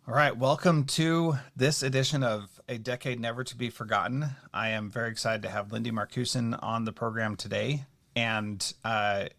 All right, welcome to this edition of A Decade Never to Be Forgotten. I am very excited to have Lindi Marcusen on the program today. And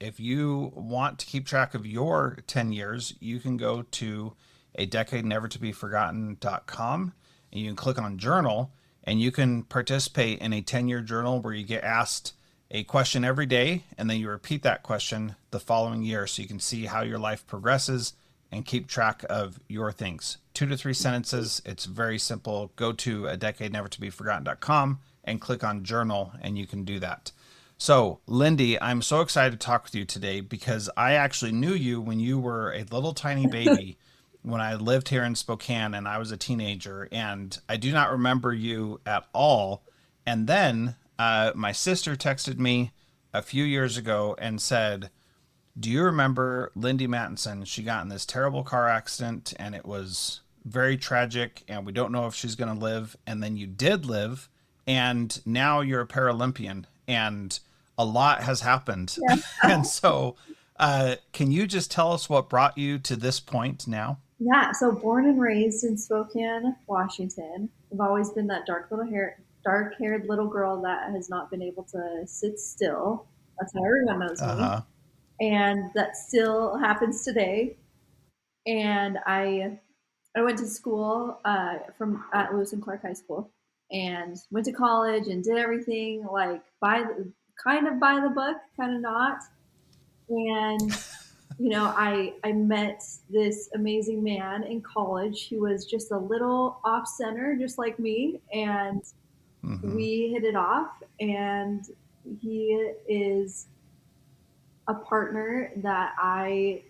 if you want to keep track of your 10 years, you can go to a decade never to be forgotten.com and you can click on journal and you can participate in a 10-year journal where you get asked a question every day and then you repeat that question the following year so you can see how your life progresses and keep track of your things. 2 to 3 sentences. It's very simple. Go to a decade never to be forgotten.com and click on journal and you can do that. So, Lindi, I'm so excited to talk with you today because I actually knew you when you were a little tiny baby when I lived here in Spokane and I was a teenager, and I do not remember you at all. And then my sister texted me a few years ago and said, do you remember Lindi Mattinson? She got in this terrible car accident and it was very tragic, and we don't know if she's going to live. And then you did live, and now you're a Paralympian, and a lot has happened. Yeah. And so, can you just tell us what brought you to this point now? Yeah. So born and raised in Spokane, Washington. I've always been that dark haired little girl that has not been able to sit still. That's how everyone knows Uh me. huh. And that still happens today. And I went to school from at Lewis and Clark High School and went to college and did everything like kind of by the book, kind of not. And I met this amazing man in college who was just a little off center, just like me, and Mm-hmm. we hit it off. And he is a partner that I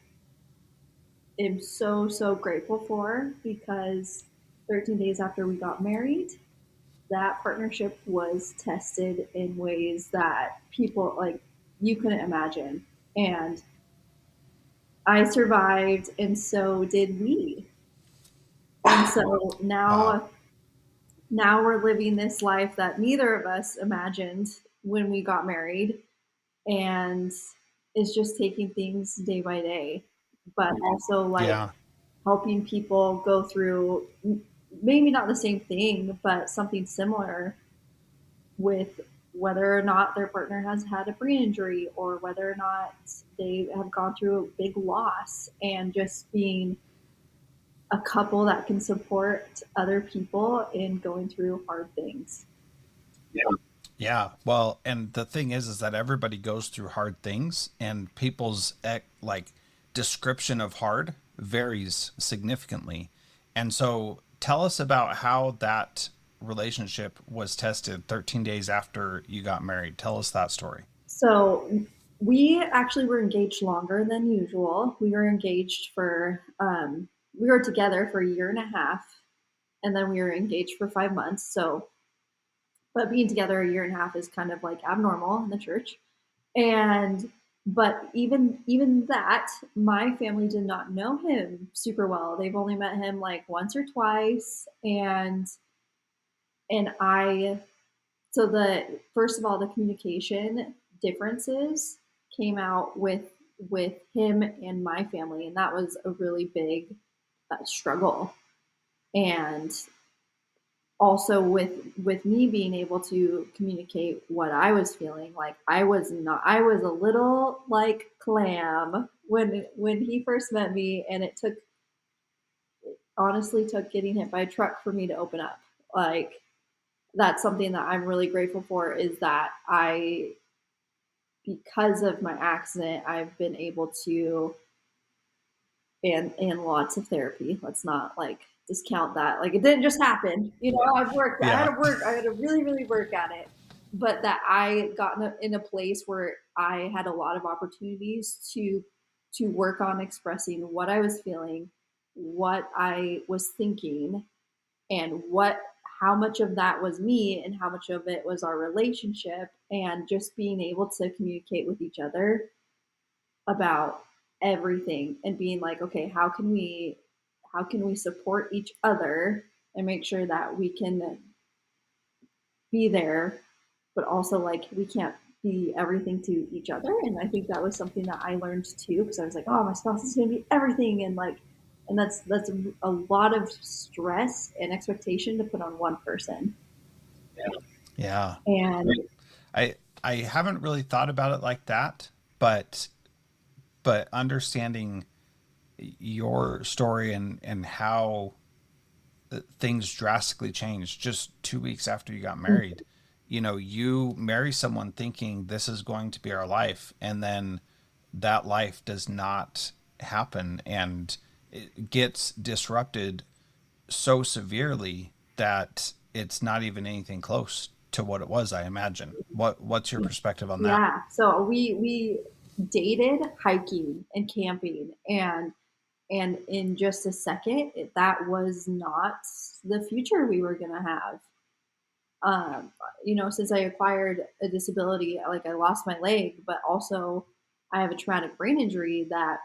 am so grateful for because 13 days after we got married, that partnership was tested in ways that people like you couldn't imagine. And I survived, and so did we. And so Wow. now we're living this life that neither of us imagined when we got married, and is just taking things day by day, but also like Yeah. helping people go through maybe not the same thing, but something similar with whether or not their partner has had a brain injury or whether or not they have gone through a big loss, and just being a couple that can support other people in going through hard things. Yeah. Well, and the thing is that everybody goes through hard things, and people's like description of hard varies significantly. And so, tell us about how that relationship was tested 13 days after you got married. Tell us that story. So we actually were engaged longer than usual. We were together for a year and a half, and then we were engaged for 5 months. So, but being together a year and a half is kind of like abnormal in the church. And but even that, my family did not know him super well. They've only met him like once or twice, and I so the first of all, the communication differences came out with him and my family, and that was a really big struggle. And also with me being able to communicate what I was feeling, like I was a little like clam when he first met me, and it honestly took getting hit by a truck for me to open up. Like that's something that I'm really grateful for, is that I because of my accident I've been able to, and lots of therapy. Let's not like discount that. Like it didn't just happen. Yeah. I had to really work at it. But that I got in a place where I had a lot of opportunities to work on expressing what I was feeling, what I was thinking, and what how much of that was me and how much of it was our relationship, and just being able to communicate with each other about everything and being like, okay, how can we support each other and make sure that we can be there, but also like we can't be everything to each other. And I think that was something that I learned too, because I was like, oh, my spouse is going to be everything, and like and that's a lot of stress and expectation to put on one person. Yeah. And I I haven't really thought about it like that, but understanding your story and how things drastically changed just 2 weeks after you got married. You know, you marry someone thinking this is going to be our life, and then that life does not happen, and it gets disrupted so severely that it's not even anything close to what it was, I imagine. What's your perspective on that? yeah, so we dated hiking and camping, and in just a second, that was not the future we were gonna have. Um, since I acquired a disability, like I lost my leg, but also I have a traumatic brain injury that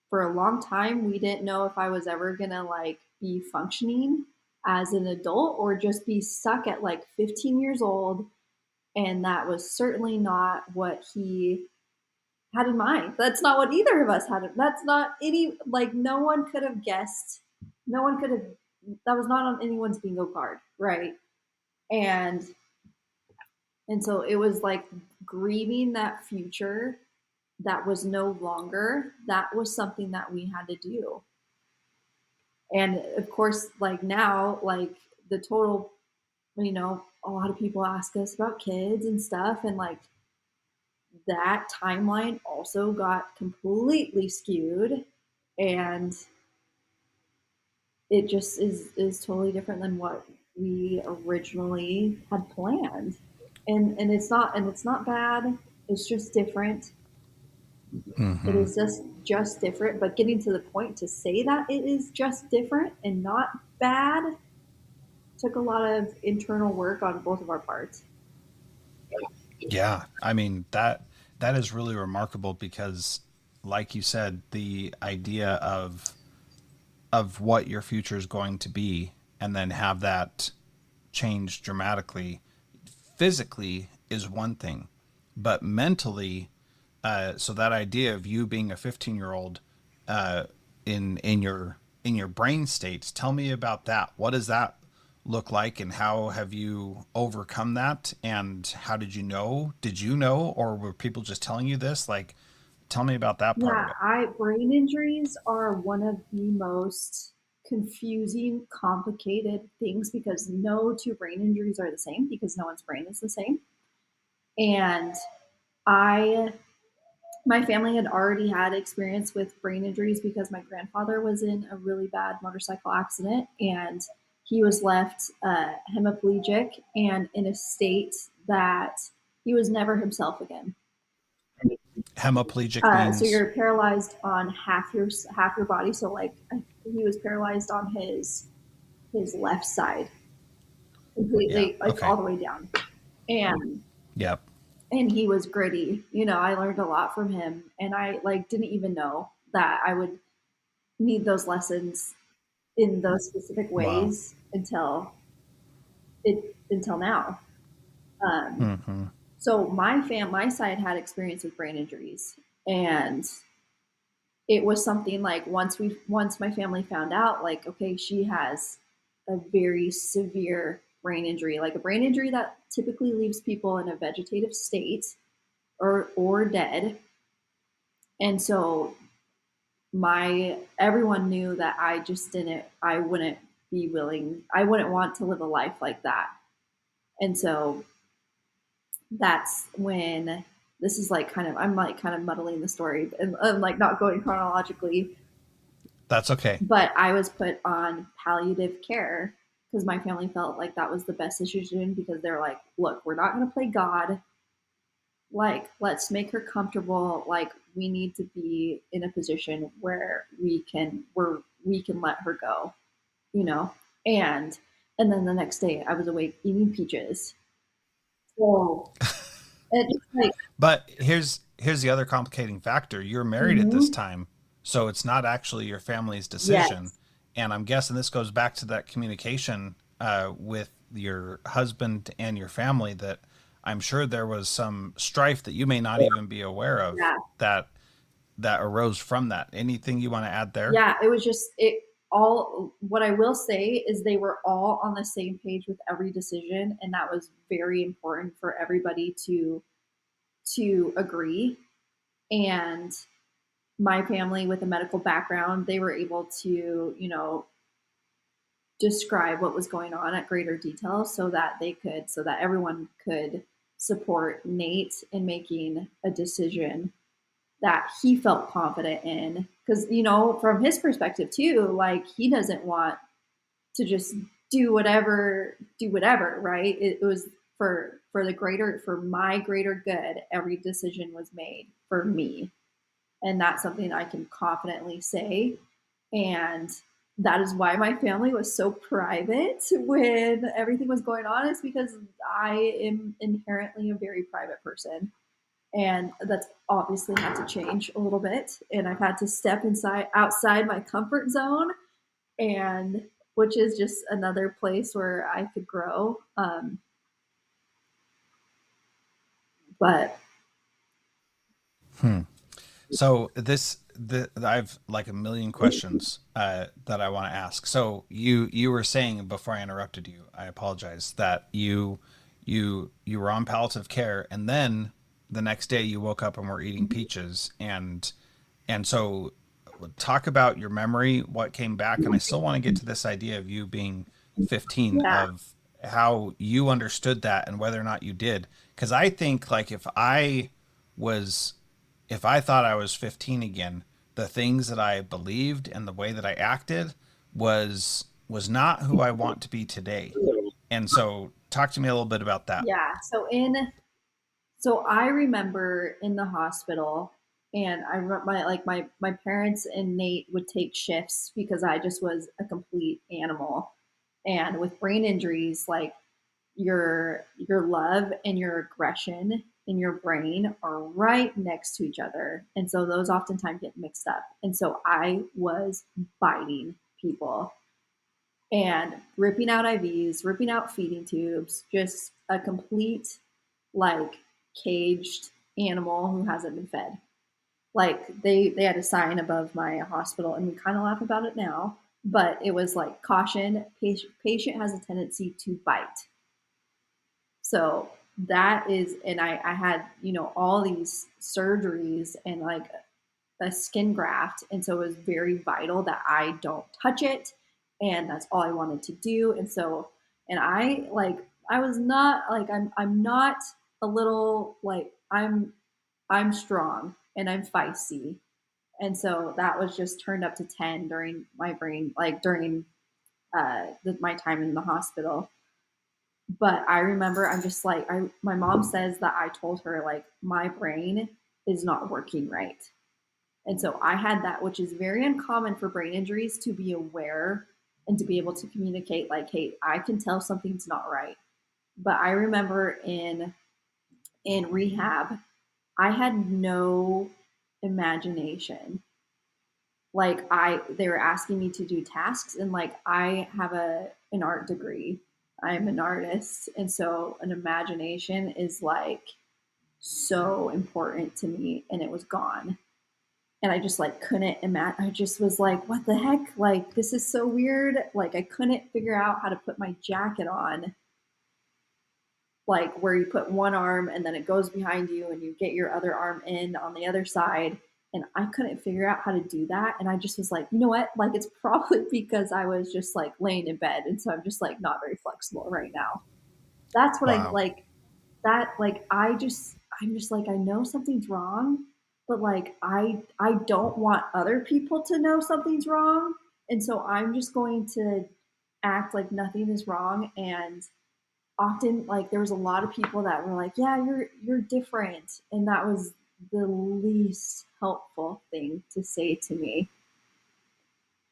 for a long time we didn't know if I was ever gonna like be functioning as an adult or just be stuck at like 15 years old. And that was certainly not what he had in mind. That's not what either of us had. That's not any, like, no one could have guessed. No one could have, that was not on anyone's bingo card, right? And, and so it was like grieving that future that was no longer, that was something that we had to do. And of course, like now, like the total, a lot of people ask us about kids and stuff. And like that timeline also got completely skewed, and it just is totally different than what we originally had planned. And it's not bad. It's just different. It Mm-hmm. is just different, but getting to the point to say that it is just different and not bad took a lot of internal work on both of our parts. Yeah, I mean that is really remarkable because, like you said, the idea of what your future is going to be, and then have that change dramatically, physically is one thing, but mentally, so that idea of you being a 15-year-old in your brain states, tell me about that. What does that look like, and how have you overcome that, and how did you know? Did you know, or were people just telling you this? Like, tell me about that part Yeah, of it. I brain injuries are one of the most confusing, complicated things because no two brain injuries are the same because no one's brain is the same. And I my family had already had experience with brain injuries because my grandfather was in a really bad motorcycle accident, and he was left hemiplegic and in a state that he was never himself again. Hemiplegic So means? you're paralyzed on half your body. So like he was paralyzed on his left side Yeah, completely, like all okay. the way down. And Yep. and he was gritty. I learned a lot from him, and I like didn't even know that I would need those lessons in those specific Wow. ways until now. Um, Mm-hmm. so my side had experience with brain injuries, and it was something like once my family found out, like, okay, she has a very severe brain injury, like a brain injury that typically leaves people in a vegetative state or dead. And so my everyone knew that I wouldn't want to live a life like that. And so that's when this is like I'm like kind of muddling the story and I'm like not going chronologically, That's okay. but I was put on palliative care because my family felt like that was the best decision because they're like, look, we're not going to play God. Like, let's make her comfortable. Like, we need to be in a position where we can let her go, you know. And and then the next day, I was awake eating peaches. So it's like, But here's the other complicating factor. You're married at this mm-hmm, time, so it's not actually your family's decision. yes, And I'm guessing this goes back to that communication with your husband and your family, that I'm sure there was some strife that you may not even be aware of, yeah, that that arose from that. Anything you want to add there? Yeah, it was just it all. What I will say is they were all on the same page with every decision, and that was very important for everybody to agree. And my family with a medical background, they were able to, describe what was going on at greater detail so that everyone could support Nate in making a decision that he felt confident in. Because, from his perspective too, like he doesn't want to just do whatever, right? It was for my greater good, every decision was made for me. And that's something I can confidently say. And that is why my family was so private when everything was going on, is because I am inherently a very private person. And that's obviously had to change a little bit. And I've had to step outside my comfort zone, and which is just another place where I could grow. But Hmm. So I've like a million questions that I want to ask. So you were saying before I interrupted you, I apologize, that you were on palliative care, and then the next day you woke up and were eating peaches, and so talk about your memory, what came back, and I still want to get to this idea of you being 15, yeah, of how you understood that and whether or not you did, because I think like was if I thought I was 15 again, the things that I believed and the way that I acted was not who I want to be today. And so talk to me a little bit about that. yeah. So I remember in the hospital, and I remember my parents and Nate would take shifts because I just was a complete animal. And with brain injuries, like your love and your aggression in your brain are right next to each other, and so those oftentimes get mixed up. And so I was biting people and ripping out IVs, ripping out feeding tubes, just a complete like caged animal who hasn't been fed. Like they had a sign above my hospital, and we kind of laugh about it now, but it was like caution: patient has a tendency to bite. So that is, and I had all these surgeries and like a skin graft, and so it was very vital that I don't touch it, and that's all I wanted to do. And so, and I was not like I'm not a little like I'm strong and I'm feisty, and so that was just turned up to 10 during my brain, like during my time in the hospital. But I remember I'm just like my mom says that I told her like my brain is not working right. And so I had that, which is very uncommon for brain injuries, to be aware and to be able to communicate like, hey, I can tell something's not right. But I remember in rehab, I had no imagination. Like they were asking me to do tasks, and like I have an art degree. I'm an artist, and so an imagination is like so important to me, and it was gone. And I just like couldn't imagine. I just was like, what the heck? Like, this is so weird. Like, I couldn't figure out how to put my jacket on, like where you put one arm and then it goes behind you and you get your other arm in on the other side. And I couldn't figure out how to do that. And I just was like, you know what? Like, it's probably because I was just like laying in bed. And so I'm just like not very flexible right now. That's what I Wow. like. That like I'm just like I know something's wrong, but like I don't want other people to know something's wrong, and so I'm just going to act like nothing is wrong. And often like there was a lot of people that were like, yeah, you're different, and that was the least helpful thing to say to me.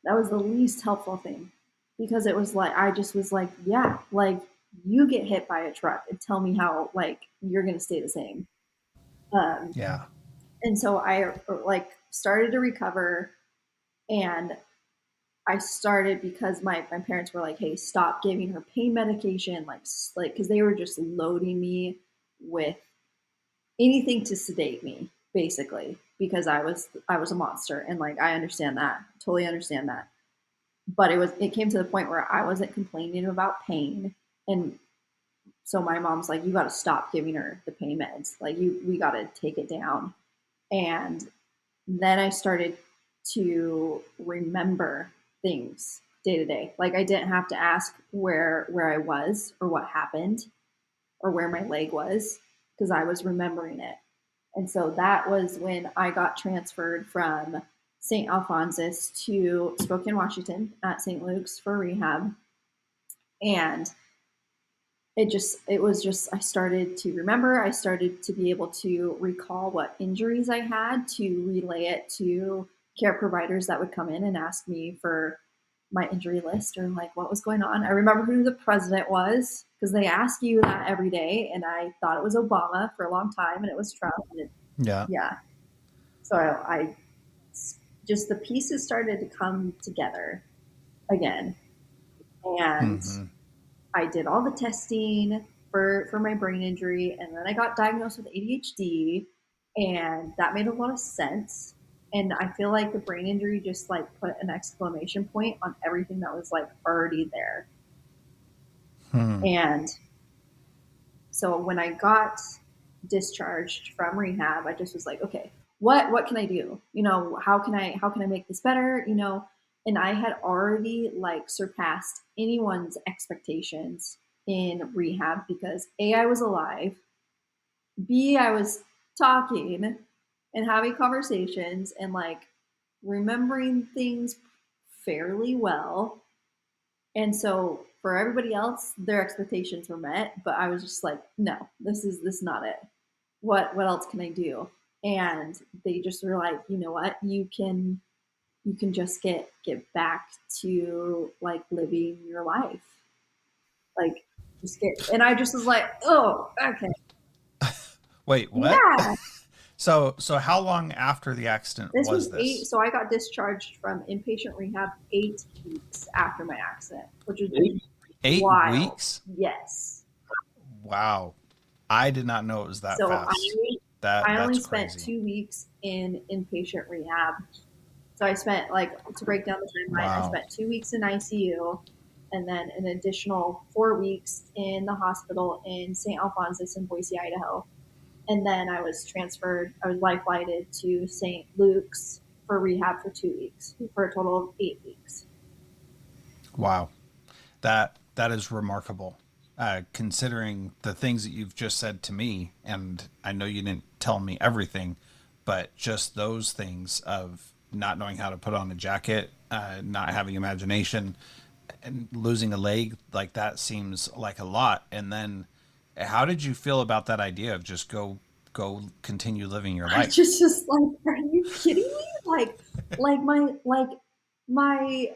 That was the least helpful thing, because it was like I just was like, yeah, like you get hit by a truck and tell me how like you're gonna stay the same. Um, Yeah. and so I like started to recover, and I started because my parents were like, hey, stop giving her pain medication, like because they were just loading me with anything to sedate me, basically. because I was a monster, and like I understand that, totally understand that. But it came to the point where I wasn't complaining about pain, and so my mom's like, you got to stop giving her the pain meds. Like we got to take it down. And then I started to remember things day to day. Like I didn't have to ask where I was or what happened or where my leg was because I was remembering it. And so that was when I got transferred from St. Alphonsus to Spokane, Washington at St. Luke's for rehab. And it was just I started to remember, I started to be able to recall what injuries I had, to relay it to care providers that would come in and ask me for my injury list or like what was going on. I remember who the president was because they ask you that every day, and I thought it was Obama for a long time, and it was Trump. Yeah. Yeah, so I just the pieces started to come together again, and Mm-hmm. I did all the testing for my brain injury, and then I got diagnosed with ADHD, and that made a lot of sense. And I feel like the brain injury just like put an exclamation point on everything that was like already there. Hmm. And so when I got discharged from rehab, I just was like, okay, what can I do? You know, how can I make this better? You know, and I had already like surpassed anyone's expectations in rehab because A, I was alive, B, I was talking and having conversations and like remembering things fairly well. And so for everybody else, their expectations were met, but I was just like, no, this is not it. What else can I do? And they just were like, you know what, you can just get back to like living your life. Like just get and I just was like, oh, okay. Wait, what? Yeah. So how long after the accident This was was eight, this? so I got discharged from inpatient rehab 8 weeks after my accident, which is 8 weeks? wild. Yes. Wow. I did not know it was that So fast. I only That's spent crazy. 2 weeks in inpatient rehab. So I spent like to break down the timeline, I Wow. spent 2 weeks in ICU and then an additional 4 weeks in the hospital in St. Alphonsus in Boise, Idaho. And then I was life flighted to St. Luke's for rehab for 2 weeks, for a total of 8 weeks. Wow. That is remarkable. Considering the things that you've just said to me, and I know you didn't tell me everything, but just those things of not knowing how to put on a jacket, not having imagination, and losing a leg, like that seems like a lot. And then, how did you feel about that idea of just go continue living your I life? just like, are you kidding me? Like my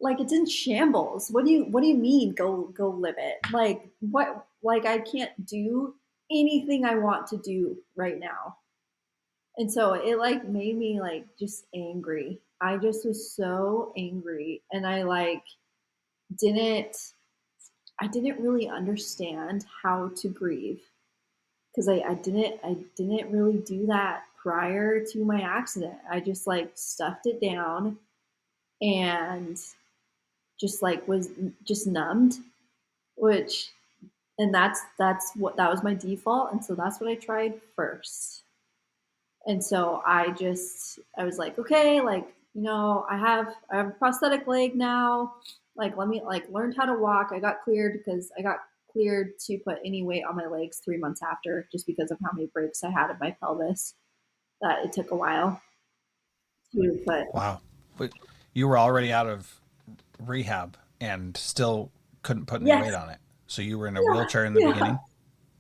like it's in shambles. What do you mean go live it? Like what like I can't do anything I want to do right now. And so it like made me like just angry. I just was so angry and didn't I didn't really understand how to grieve because I didn't really do that prior to my accident. I just like stuffed it down and just like was just numbed, which and that's what that was my default, and so that's what I tried first. And so I was like, okay, like you know, I have a prosthetic leg now. Like let me like learned how to walk. I got cleared because I got cleared to put any weight on my legs 3 months after, just because of how many breaks I had in my pelvis. That it took a while to put. Wow. But you were already out of rehab and still couldn't put any weight Yes, on it. So you were in a yeah, wheelchair in the yeah, beginning?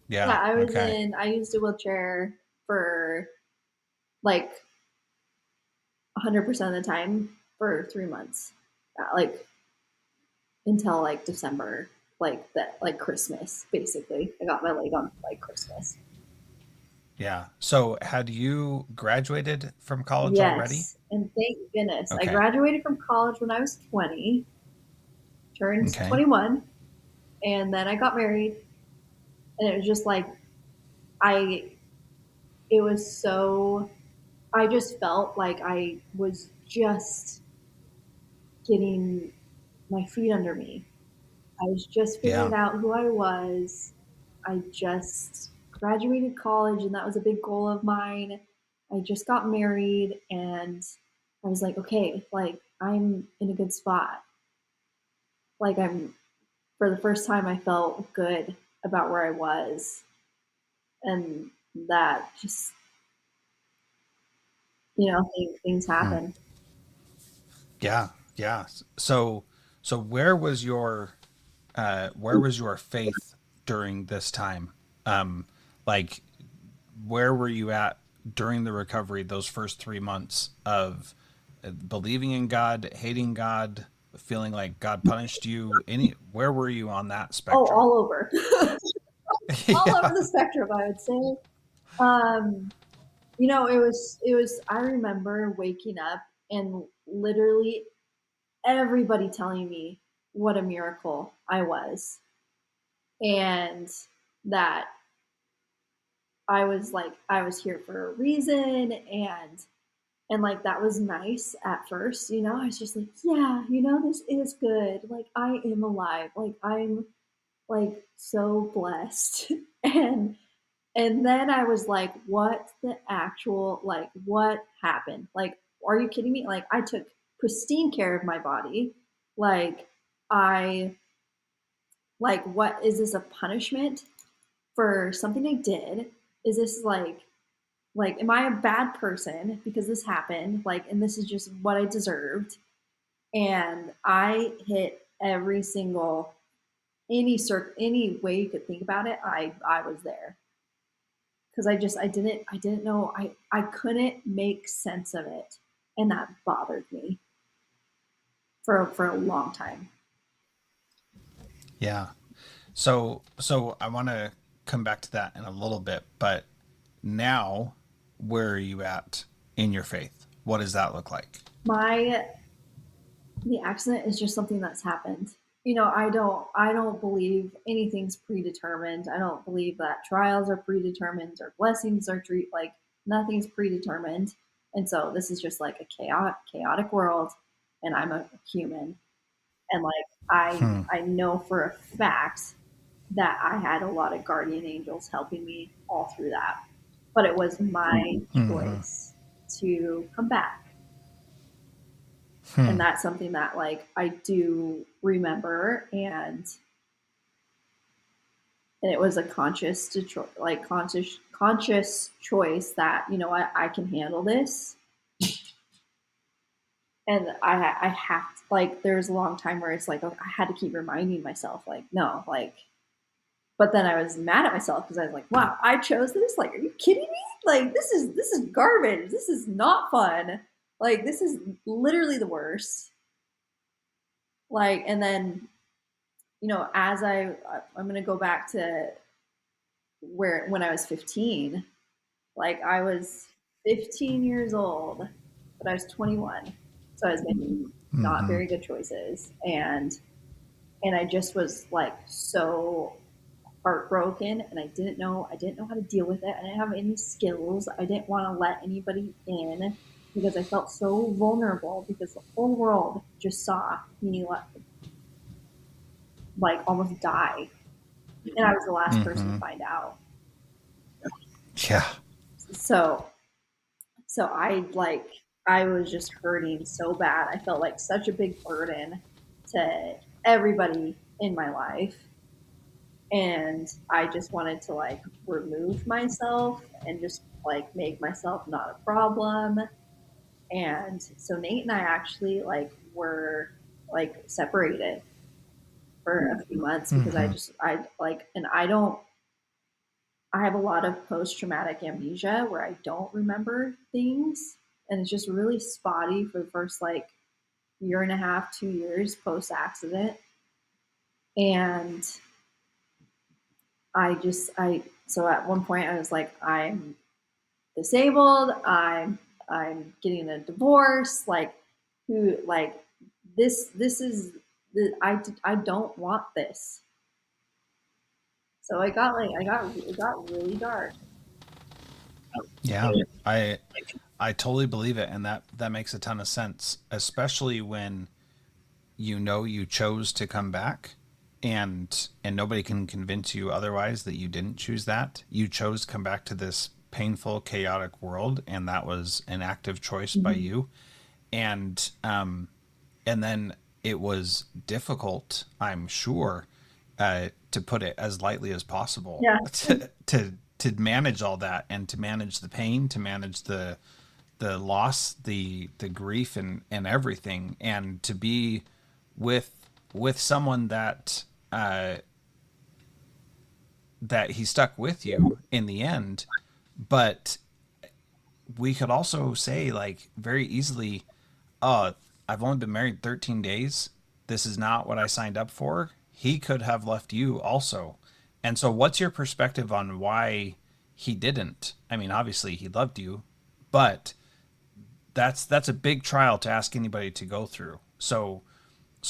yeah. Yeah. Okay. I used a wheelchair for like 100% of the time for 3 months. Like until like December, like that, like Christmas, basically. I got my leg on like Christmas. Yeah. So had you graduated from college already? Yes, and thank goodness I Okay. graduated from college when I was 20, turned Okay. 21, and then I got married, and it was just like I, it was so. I just felt like I was just getting my feet under me. I was just Yeah. figuring out who I was. I just graduated college, and that was a big goal of mine. I just got married, and I was like, okay, like I'm in a good spot. Like I'm, for the first time, I felt good about where I was, and that just, things Hmm. happen. Yeah. Yeah. So where was your faith during this time? Um, like where were you at during the recovery, those first 3 months of believing in God, hating God, feeling like God punished you? Where were you on that Oh, spectrum? all over, all over Yeah. the spectrum, I would say. Um, it was. I remember waking up and literally everybody telling me what a miracle I was, and that I was here for a reason, and like that was nice at first. I was just like, yeah, this is good. Like I am alive. Like I'm like so blessed, and then I was like, what the actual, like, what happened? Like, are you kidding me? Like, I took pristine care of my body. Like, I, like, what is this, a punishment for something I did? Is this like, am I a bad person because this happened? Like, and this is just what I deserved. And I hit every single, any way you could think about it, I was there, because I didn't know, I couldn't make sense of it, and that bothered me for a long time. Yeah. So I want to come back to that in a little bit, but now where are you at in your faith? What does that look like? My The accident is just something that's happened. I don't believe anything's predetermined. I don't believe that trials are predetermined or blessings are like nothing's predetermined. And so this is just like a chaotic world, and I'm a human. And like Hmm. I know for a fact that I had a lot of guardian angels helping me all through that. But it was my Hmm. choice to come back. And Hmm. that's something that like I do remember, and it was a conscious choice that, I can handle this. And I have to, like, there's a long time where it's like, I had to keep reminding myself, like, no, like, but then I was mad at myself because I was like, wow, I chose this. Like, are you kidding me? Like, this is garbage. This is not fun. Like, this is literally the worst. Like, and then, as I'm gonna go back to where when I was 15. Like, I was 15 years old, but I was 21, so I was making not Hmm. very good choices, and I just was like so heartbroken, and I didn't know how to deal with it. I didn't have any skills. I didn't want to let anybody in because I felt so vulnerable because the whole world just saw me like almost die, and I was the last person to Hmm. find out. Yeah. So I was just hurting so bad. I felt like such a big burden to everybody in my life, and I just wanted to like remove myself and just like make myself not a problem. And so Nate and I actually like were like separated for a few months because Hmm. I like, and I have a lot of post traumatic amnesia where I don't remember things, and it's just really spotty for the first like year and a half, 2 years post accident. And so at one point I was like, I'm disabled. I'm getting a divorce. Like, who, like, this is I don't want this. So it got really dark. Yeah. I I totally believe it, and that makes a ton of sense, especially when you know you chose to come back, and nobody can convince you otherwise that you didn't choose that. You chose to come back to this painful, chaotic world, and that was an active choice by Mhm. you. And then it was difficult, I'm sure, to put it as lightly as possible, Yeah. to manage all that, and to manage the pain, to manage the loss, the grief, and everything, and to be with with someone uh, that he stuck with you in the end. But we could also say, like, very easily, I've only been married 13 days. This is not what I signed up for. He could have left you also. And so, what's your perspective on why he didn't? I mean, obviously, he loved you, but that's a big trial to ask anybody to go through. So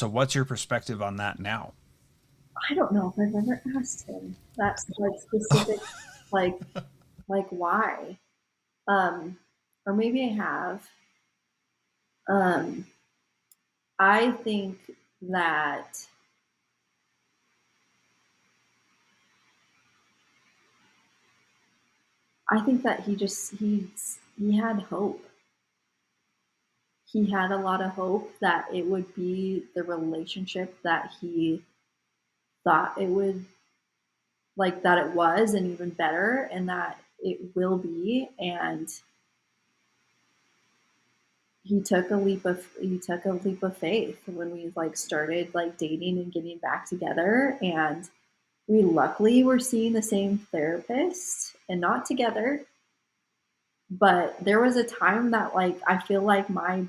what's your perspective on that now? I don't know if I've ever asked him that like specific, like why. Um, or maybe I have. Um, I think that he had hope. He had a lot of hope that it would be the relationship that he thought it would, like that it was, and even better, and that it will be. And he took a leap of faith when we like started like dating and getting back together. And we luckily were seeing the same therapist and not together. But there was a time that like I feel like my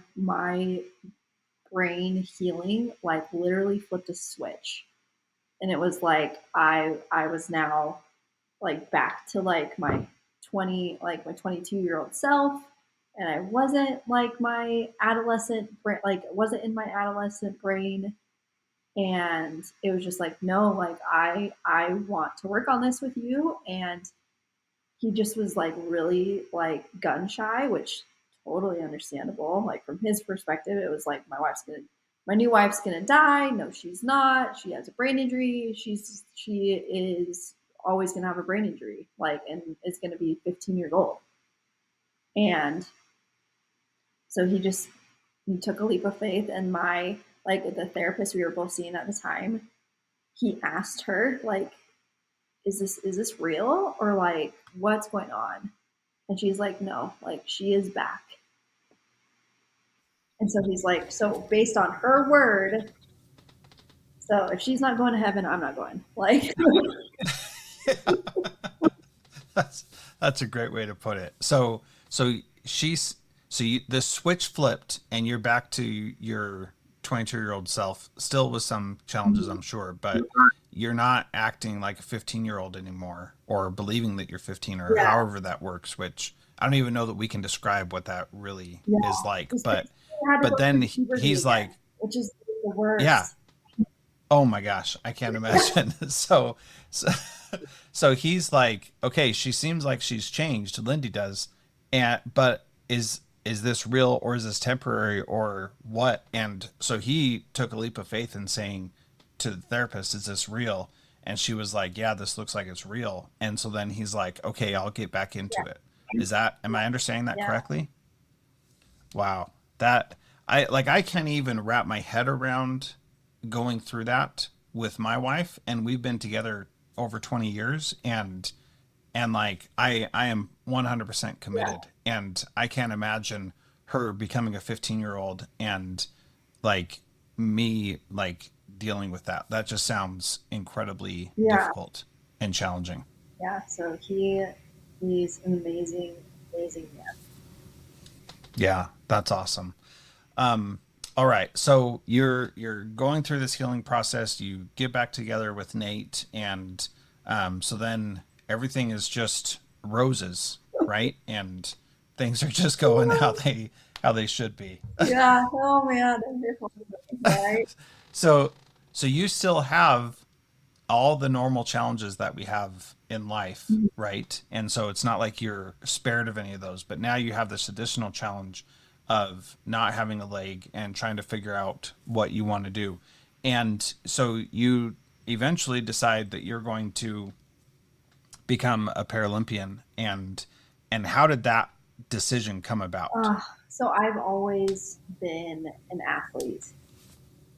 brain healing like literally flipped a switch, and it was like I was now like back to like my my 22-year-old self. And I wasn't like my adolescent like it wasn't in my adolescent brain. And it was just like, no, like I want to work on this with you. And he just was like really like gun shy, which totally understandable. Like from his perspective, it was like my new wife's gonna die. No, she's not. She has a brain injury. She is always gonna have a brain injury. Like, and is gonna be 15 years old. And so he took a leap of faith. And my like the therapist we were both seeing at the time, he asked her like, is this real, or like what's going on? And she's like, no, like she is back. And so he's like, so based on her word, so if she's not going to heaven, I'm not going. Like, that's that's a great way to put it. So she's the switch flipped, and you're back to your 22-year-old self, still with some challenges, I'm sure, but you're not acting like a 15-year-old anymore, or believing that you're 15, or yeah, however that works, which I don't even know that we can describe what that really yeah. is like. Because But he had to go then through puberty he's again, like, which is the yeah, worst. oh my gosh, I can't imagine. So so he's like, okay, she seems like she's changed, Lindy does, and but is this real, or is this temporary, or what? And so he took a leap of faith in saying to the therapist, is this real? And she was like, yeah, this looks like it's real. And so then he's like, okay, I'll get back into Yeah, it. Is that, am I understanding that yeah, correctly? Wow. That, I can't even wrap my head around going through that with my wife, and we've been together over 20 years, and like I am 100% yeah, committed, and I can't imagine her becoming a 15-year-old, and like me like dealing with that. That just sounds incredibly yeah, difficult and challenging. yeah. So he's an amazing man. Yeah, that's awesome. All right, so you're going through this healing process. You get back together with Nate, and so then everything is just roses, right? And things are just going how they should be. Yeah. Oh man, right? So so you still have all the normal challenges that we have in life, Mhm. right? And so it's not like you're spared of any of those, but now you have this additional challenge of not having a leg and trying to figure out what you want to do. And so you eventually decide that you're going to become a Paralympian, and how did that decision come about? So I've always been an athlete,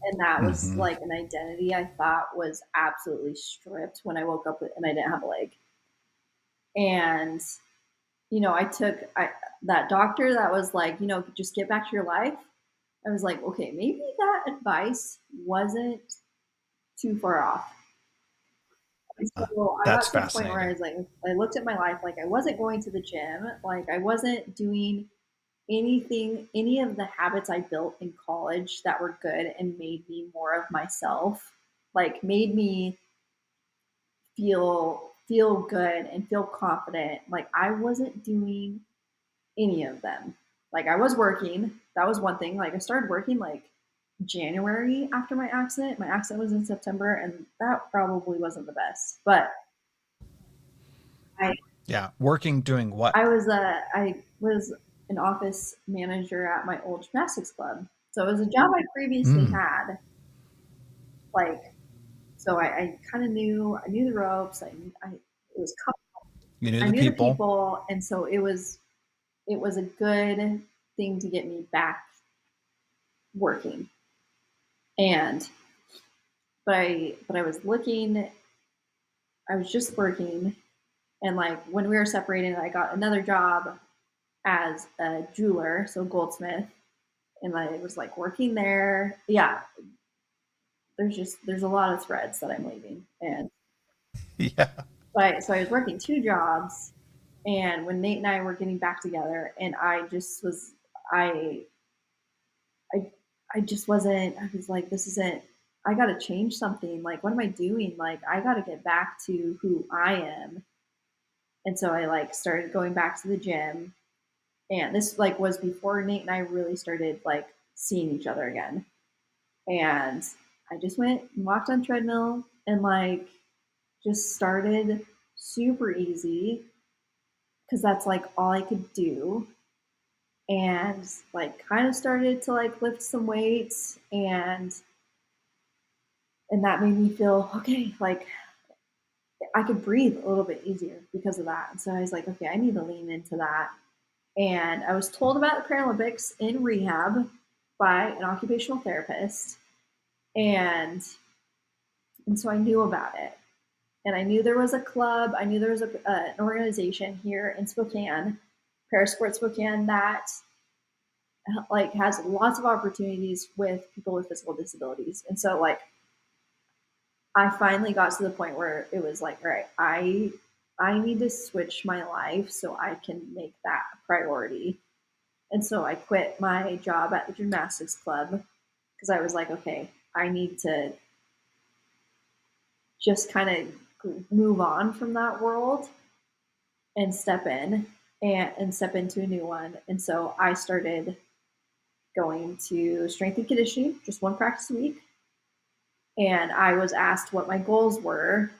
and that was Mm-hmm. like an identity I thought was absolutely stripped when I woke up and I didn't have a leg. And I took that doctor that was like, just get back to your life. I was like, okay, maybe that advice wasn't too far off. And so I That's got to the point where I fascinating. was like, I looked at my life, like I wasn't going to the gym, like I wasn't doing anything, any of the habits I built in college that were good and made me more of myself, like made me feel good and feel confident. Like I wasn't doing any of them. Like I was working. That was one thing. Like I started working like January after my accident. My accident was in September, and that probably wasn't the best. But I Yeah, working doing what? I was an office manager at my old gymnastics club. So it was a job I previously Mm. had. Like so, I kind of knew the ropes. I it was You knew I the knew the people. people, and so it was a good thing to get me back working. And but I was looking. I was just working, and like when we were separated, I got another job as a jeweler, so goldsmith, and I was like working there. Yeah, there's a lot of threads that I'm leaving, and Yeah. so I was working two jobs, and when Nate and I were getting back together, and I I I just wasn't. I was like, this isn't. I got to change something. Like, what am I doing? Like, I got to get back to who I am. And so I like started going back to the gym, and this like was before Nate and I really started like seeing each other again. And I just went and walked on treadmill and like just started super easy because that's like all I could do. And like kind of started to like lift some weights, and that made me feel okay, like I could breathe a little bit easier because of that. And so I was like, okay, I need to lean into that. And I was told about the Paralympics in rehab by an occupational therapist. And and so I knew about it. And I knew there was a club, I knew there was an organization here in Spokane, Parasport Spokane, that like has lots of opportunities with people with physical disabilities. And so like I finally got to the point where it was like, all right, I need to switch my life so I can make that a priority. And so I quit my job at the gymnastics club because I was like, okay, I need to just kind of move on from that world and step in and step into a new one. And so I started going to strength and conditioning, just one practice a week. And I was asked what my goals were.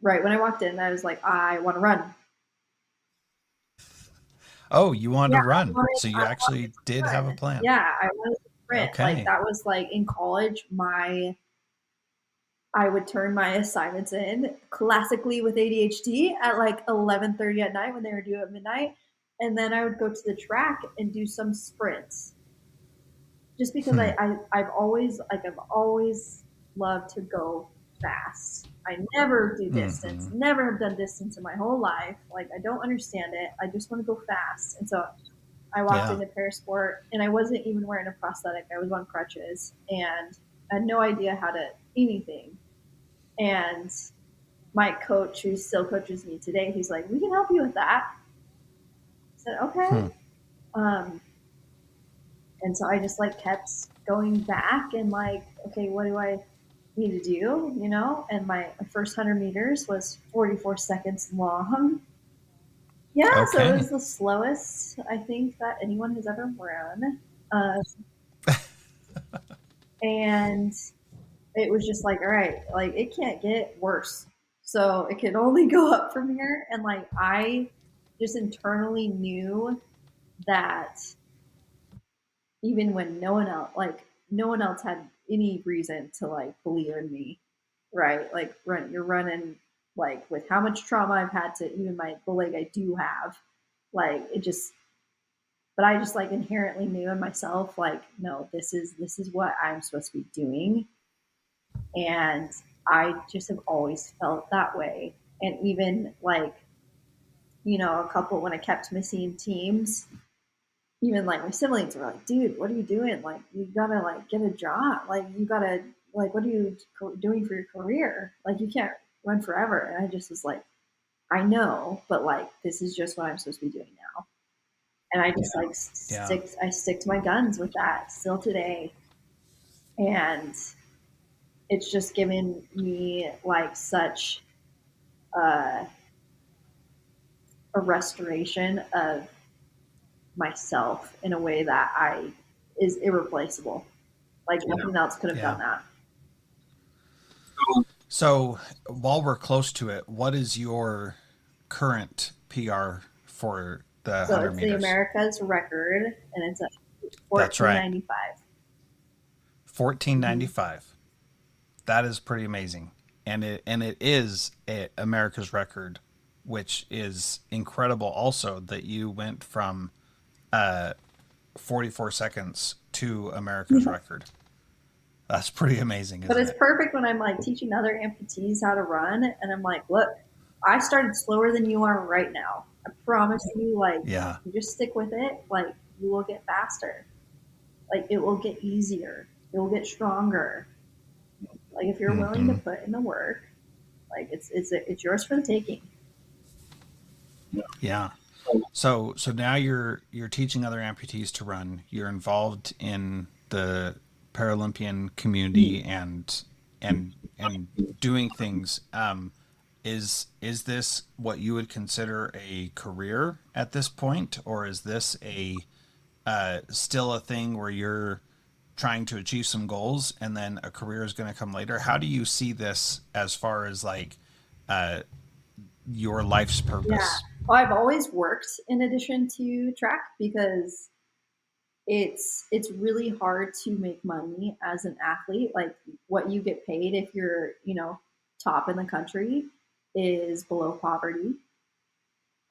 Right when I walked in, I was like, I want to run. Oh, you wanted Yeah, to I run. wanted, So I you wanted actually to did have a run. plan. Yeah, I wanted to sprint. Like Okay. that was like in college, I would turn my assignments in classically with ADHD at like 11:30 at night when they were due at midnight, and then I would go to the track and do some sprints. Just because Hmm. I've always loved to go fast. I never do distance, Mm-hmm. never have done distance in my whole life. Like I don't understand it. I just want to go fast. And so I walked Yeah. into Parasport and I wasn't even wearing a prosthetic. I was on crutches and I had no idea how to anything. And my coach, who still coaches me today, he's like, "We can help you with that." I said, "Okay." Hmm. Um, and so I just like kept going back and like, okay, what do I need to do? And my first 100 meters was 44 seconds long. Yeah, so it Okay. was the slowest I think that anyone has ever run. Uh, and it was just like, all right, like it can't get worse. So it can only go up from here. And like I just internally knew that even when no one else had any reason to like believe in me, right? Like you're running like with how much trauma I've had to even the leg I do have, like it just but I just like inherently knew in myself, like, no, this is what I'm supposed to be doing. And I just have always felt that way. And even like, a couple when I kept missing teams, even like my siblings were like, dude, what are you doing? Like, you gotta like get a job. Like, you gotta like, what are you doing for your career? Like, you can't run forever. And I just was like, I know, but like, this is just what I'm supposed to be doing now. And I just like Yeah. stick to my guns with that still today. And it's just given me like such a, a restoration of myself in a way that I is irreplaceable. Like nothing else could have Yeah. done that. So while we're close to it, what is your current PR for the So 100 it's the meters? America's record, and it's a That's right. 1495. 1495. That is pretty amazing. And it is America's record, which is incredible also that you went from 44 seconds to America's Mm-hmm. record. That's pretty amazing, But isn't it's it? perfect when I'm like teaching other amputees how to run, and I'm like, look, I started slower than you are right now. I promise you, like, Yeah. you just stick with it, like, you will get faster. Like, it will get easier. It will get stronger. Like, if you're willing to Hmm. put in the work, like, it's yours for the taking. Yeah. So now you're teaching other amputees to run. You're involved in the Paralympian community and doing things. Is this what you would consider a career at this point, or is this a still a thing where you're trying to achieve some goals and then a career is going to come later? How do you see this as far as like uh, your life's Yeah. purpose? Well, I've always worked in addition to track because it's really hard to make money as an athlete. Like what you get paid if you're, top in the country is below poverty.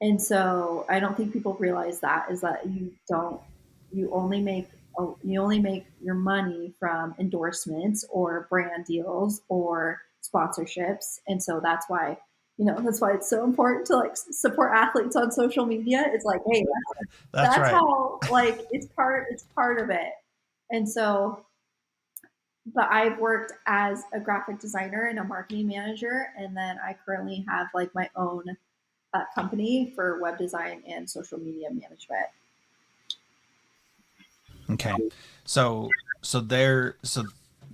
And so I don't think people realize that is that you only make you only make your money from endorsements or brand deals or sponsorships. And so that's why it's so important to like support athletes on social media. It's like, hey, That's that's right. how like it's part of it. And so but I've worked as a graphic designer and a marketing manager, and then I currently have like my own company for web design and social media management. Okay. So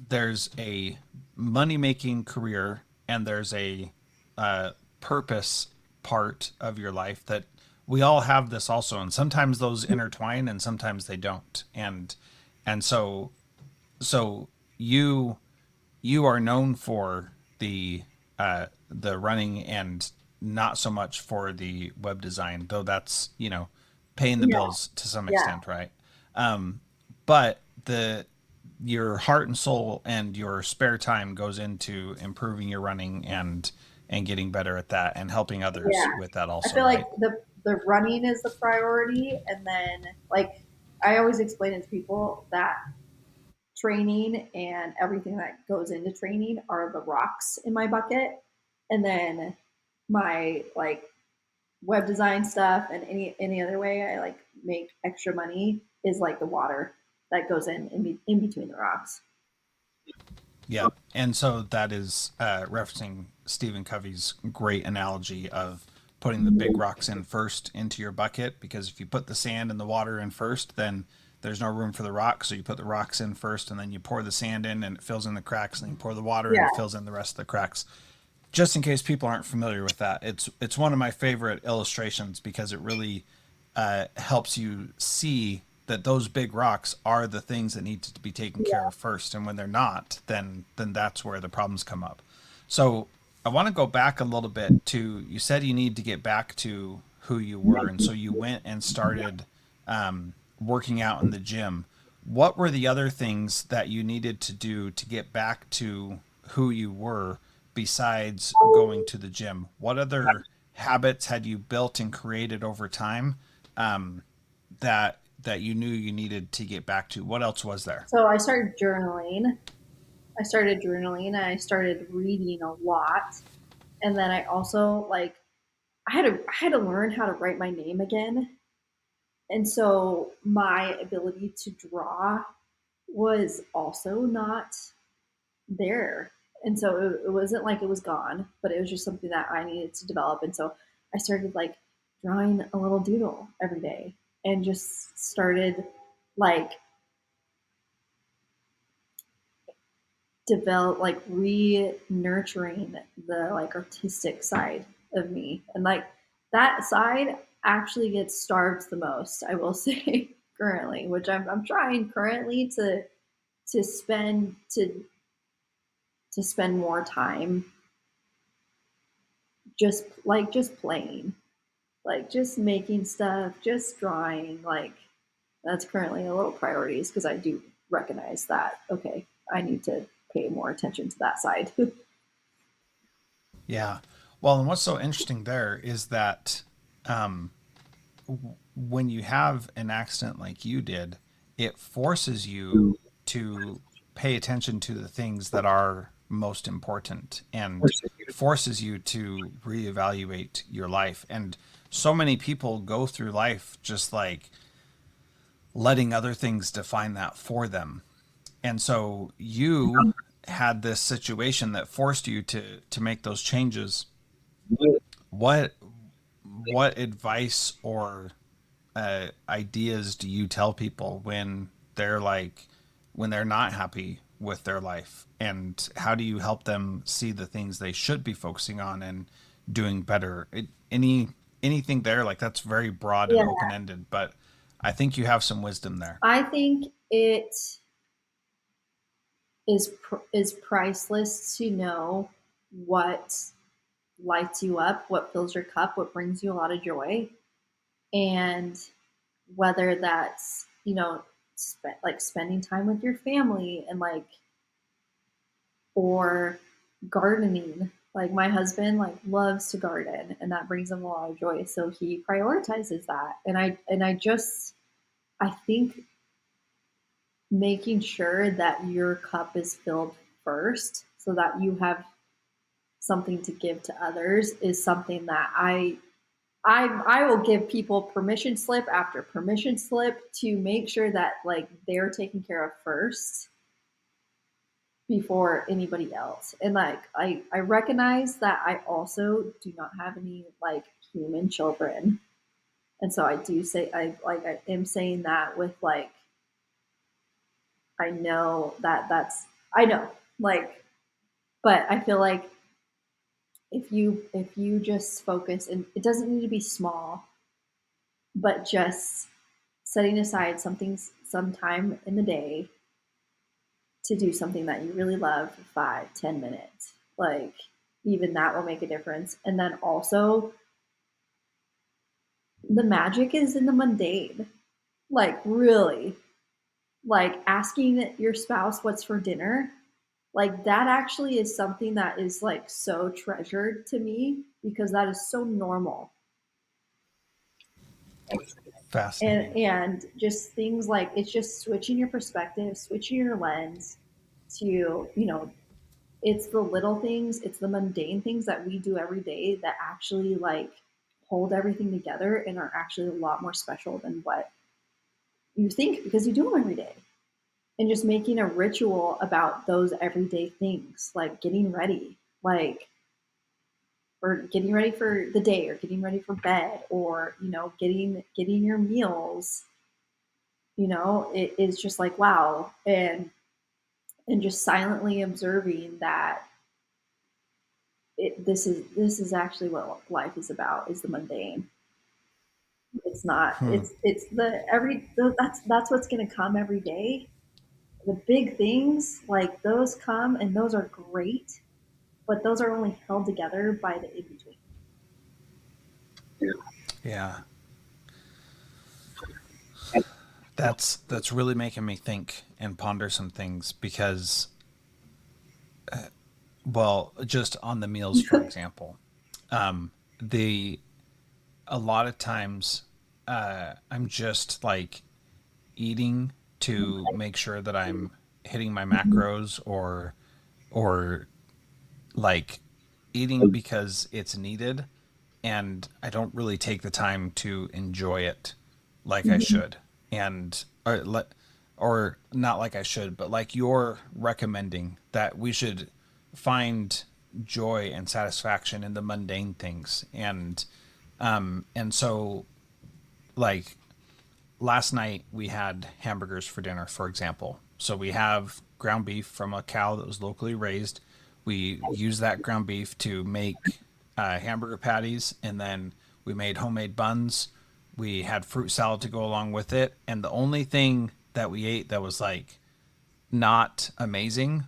there's a money making career and there's a purpose part of your life that we all have this also, and sometimes those intertwine and sometimes they don't. And so you you are known for the running and not so much for the web design, though that's paying the Yeah, bills to some yeah, extent, right? But the your heart and soul and your spare time goes into improving your running and getting better at that and helping yeah. others with that I also, feel like right? the running is the priority, and then like I always explain it to people that training and everything that goes into training are the rocks in my bucket, and then my like web design stuff and any other way I like make extra money is like the water that goes in between the rocks. Yeah. And so that is referencing Stephen Covey's great analogy of putting the big rocks in first into your bucket, because if you put the sand and the water in first, then there's no room for the rocks. So you put the rocks in first and then you pour the sand in and it fills in the cracks, and then you pour the water in and Yeah, it fills in the rest of the cracks. Just in case people aren't familiar with that, it's one of my favorite illustrations because it really helps you see that those big rocks are the things that need to be taken care of first, and when they're not, then that's where the problems come up. So I want to go back a little bit to, you said you need to get back to who you were, and so you went and started working out in the gym. What were the other things that you needed to do to get back to who you were besides going to the gym? What other habits had you built and created over time, that you knew you needed to get back to? What else was there? So I started journaling. And I started reading a lot. And then I also like I had to learn how to write my name again. And so my ability to draw was also not there. And so it wasn't like it was gone, but it was just something that I needed to develop. And so I started like drawing a little doodle every day and just started like develop like re-nurturing the like artistic side of me. And like that side actually gets starved the most, I will say, currently, which I'm trying currently to spend to spend more time just playing, like just making stuff, just drawing. Like that's currently a little priorities because I do recognize that okay, I need to pay more attention to that side. Yeah. Well, and what's so interesting there is that when you have an accident like you did, it forces you to pay attention to the things that are most important, and forces you to reevaluate your life. And so many people go through life just like letting other things define that for them. And so you had this situation that forced you to make those changes. What what advice or ideas do you tell people when they're like, when they're not happy with their life, and how do you help them see the things they should be focusing on and doing better? Anything there? Like, that's very broad and Yeah, open ended, but I think you have some wisdom there. I think it is priceless to know what lights you up, what fills your cup, what brings you a lot of joy, and whether that's like spending time with your family and like or gardening. Like my husband like loves to garden and that brings him a lot of joy, so he prioritizes that. I think making sure that your cup is filled first so that you have something to give to others is something that I will give people permission slip after permission slip to make sure that like they're taken care of first before anybody else. And like I recognize that I also do not have any like human children. And so I do say I am saying that with like I know that that's I know like but I feel like if you just focus, and it doesn't need to be small, but just setting aside something some time in the day to do something that you really love for 5-10 minutes, like even that will make a difference. And then also the magic is in the mundane, like really, like asking your spouse what's for dinner, like that actually is something that is like so treasured to me because that is so normal. Fascinating. And just things like it's just switching your perspective, switching your lens to it's the little things, it's the mundane things that we do every day that actually like hold everything together and are actually a lot more special than what you think because you do them every day. And just making a ritual about those everyday things, like getting ready, like or getting ready for the day or getting ready for bed or getting your meals, it is just like wow. And just silently observing that this is actually what life is about, is the mundane. It's not. Hmm. It's that's what's going to come every day. The big things like those come and those are great, but those are only held together by the in between. Yeah. That's really making me think and ponder some things because, well, just on the meals, for example, the a lot of times I'm just like eating to make sure that I'm hitting my macros, or like eating because it's needed, and I don't really take the time to enjoy it like I Mm-hmm. should. And or not like I should, but like you're recommending that we should find joy and satisfaction in the mundane things. And so, like, last night we had hamburgers for dinner, for example. So we have ground beef from a cow that was locally raised. We use that ground beef to make hamburger patties, and then we made homemade buns. We had fruit salad to go along with it, and the only thing that we ate that was like not amazing,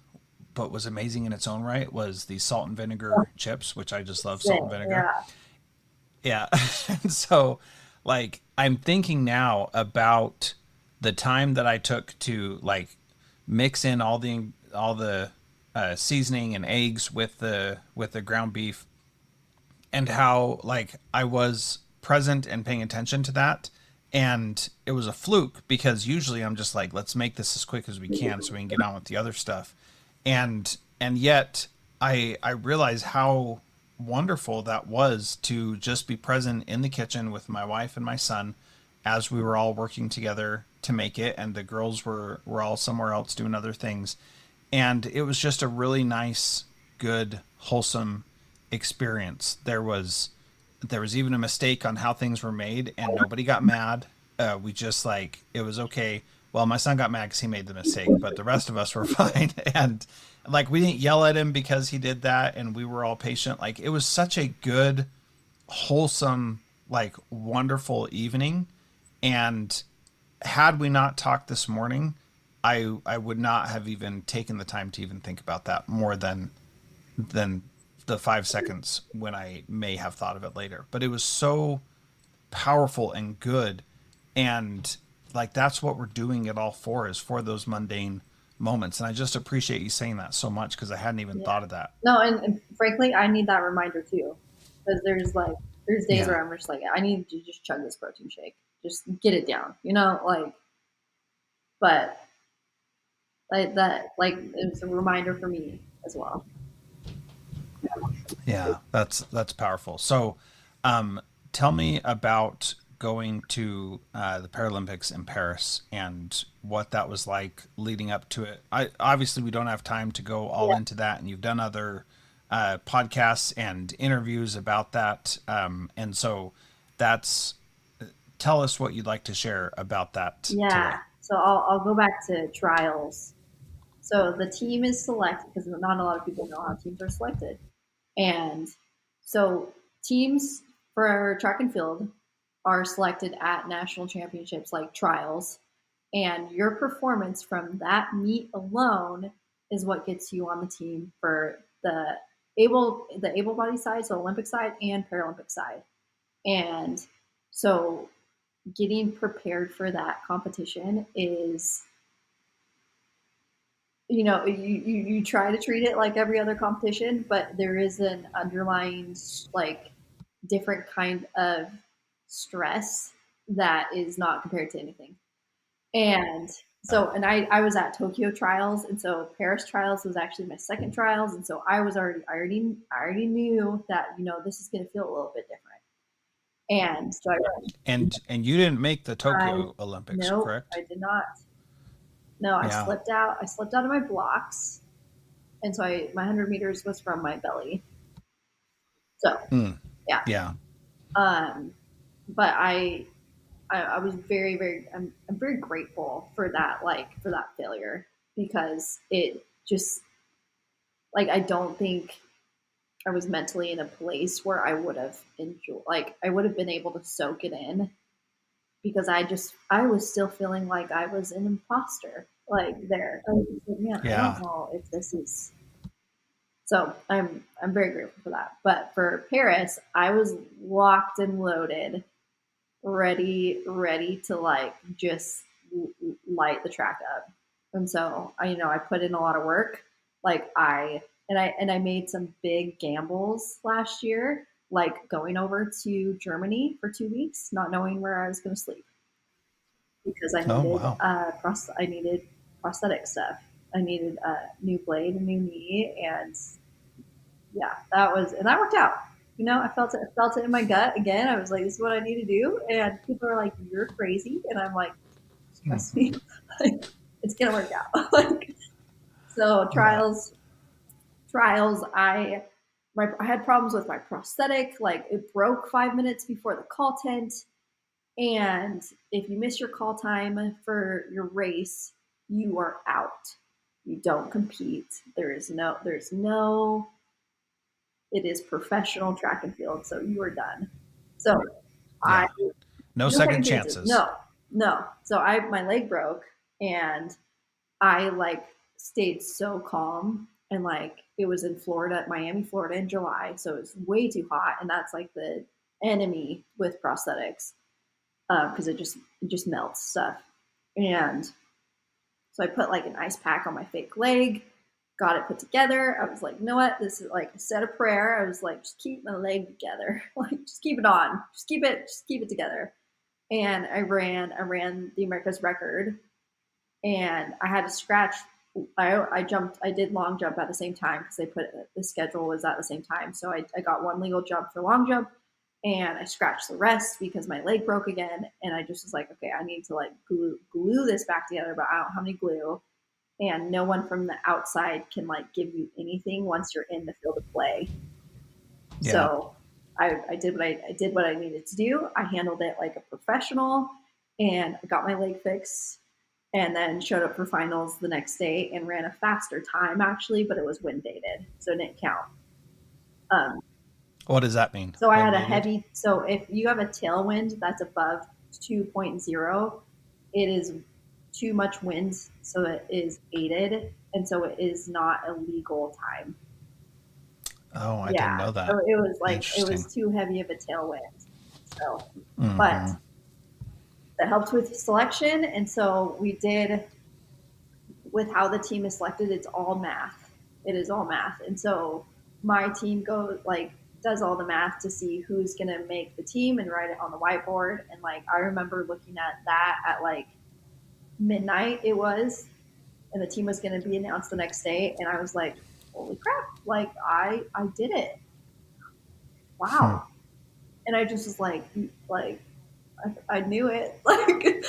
but was amazing in its own right, was the salt and vinegar chips, which I just love salt and vinegar. Yeah. Yeah. So, like, I'm thinking now about the time that I took to like mix in all the seasoning and eggs with the ground beef, and how like I was present and paying attention to that. And it was a fluke because usually I'm just like, let's make this as quick as we can so we can get on with the other stuff. And yet I realize how wonderful that was to just be present in the kitchen with my wife and my son as we were all working together to make it, and the girls were all somewhere else doing other things. And it was just a really nice, good, wholesome experience. There was even a mistake on how things were made, and nobody got mad. We just like, it was okay. Well, my son got mad because he made the mistake, but the rest of us were fine. And like, we didn't yell at him because he did that, and we were all patient. Like, it was such a good, wholesome, like, wonderful evening. And had we not talked this morning, I would not have even taken the time to even think about that more than the 5 seconds when I may have thought of it later. But it was so powerful and good, and like, that's what we're doing it all for, is for those mundane moments. And I just appreciate you saying that so much because I hadn't even Yeah. thought of that. No, and frankly, I need that reminder too, because there's days Yeah. where I'm just like, I need to just chug this protein shake, just get it down, you know, like. But like that, like it was a reminder for me as well. Yeah, that's powerful. So, um, tell me about going to the Paralympics in Paris and what that was like leading up to it. I obviously we don't have time to go all Yeah, into that, and you've done other podcasts and interviews about that, and so that's tell us what you'd like to share about that yeah. today. So I'll go back to trials. So the team is selected because not a lot of people know how teams are selected. And so teams for track and field are selected at national championships like trials. And your performance from that meet alone is what gets you on the team for the able body side, so Olympic side and Paralympic side. And so getting prepared for that competition is, you try to treat it like every other competition, but there is an underlying like different kind of stress that is not compared to anything. And so, and I was at Tokyo trials, and so Paris trials was actually my second trials, and so I already knew that this is going to feel a little bit different. And so And you didn't make the I Tokyo Olympics, no, correct? I did not. No, I Yeah. slipped out. I slipped out of my blocks, and so my 100 meters was from my belly. So Mm. yeah, Yeah. um, but I was I'm very grateful for that, like for that failure, because it just, like, I don't think I was mentally in a place where I would have enjoyed, like I would have been able to soak it in because I was still feeling like I was an imposter, like there. I was like, man, I don't Yeah. know if this is. So I'm very grateful for that. But for Paris, I was locked and loaded, ready to like just light the track up. And so I put in a lot of work. Like I made some big gambles last year, like going over to Germany for 2 weeks, not knowing where I was going to sleep because Oh, wow. I needed prosthetic stuff. I needed a new blade, a new knee, and yeah, that worked out. I felt it in my gut again. I was like, this is what I need to do. And people are like, you're crazy. And I'm like, Hmm. trust me, like, it's gonna work out. Like, so Yeah. trials, I had problems with my prosthetic, like it broke 5 minutes before the call tent. And if you miss your call time for your race, you are out. You don't compete. There's no it is professional track and field, so you are done. So I Yeah. No no second second chances. chances. No. So I my leg broke and I like stayed so calm and like it was in Florida, Miami, Florida in July, so it was way too hot, and that's like the enemy with prosthetics because it just melts stuff. And so I put like an ice pack on my fake leg, got it put together. I was like, you know what? This is like a set of prayer. I was like, just keep my leg together. Like, just keep it on. Just keep it together. And I ran the America's record, and I had to scratch. I did long jump at the same time because they put the schedule was at the same time. So I got one legal jump for long jump, and I scratched the rest because my leg broke again. And I just was like, okay, I need to like glue this back together, but I don't have any glue, and no one from the outside can like give you anything once you're in the field of play. Yeah. So I did what I needed to do. I handled it like a professional, and I got my leg fixed, and then showed up for finals the next day and ran a faster time actually, but it was wind dated, so it didn't count. Um, What does that mean? so I When had a dated? heavy. So if you have a tailwind that's above 2.0, it is too much wind, so it is aided, and so it is not a legal time. Oh, I didn't Yeah, know so that. it was like it Interesting. was too heavy of a tailwind. So, but Hmm. that helped with selection, and so we did with how the team is selected. It's all math. It is all math, and so my team goes like does all the math to see who's going to make the team and write it on the whiteboard. And like I remember looking at that at like midnight it was, and the team was going to be announced the next day, and I was like, holy crap, like I did it. Hmm. Wow. And I just was like I knew it. Like,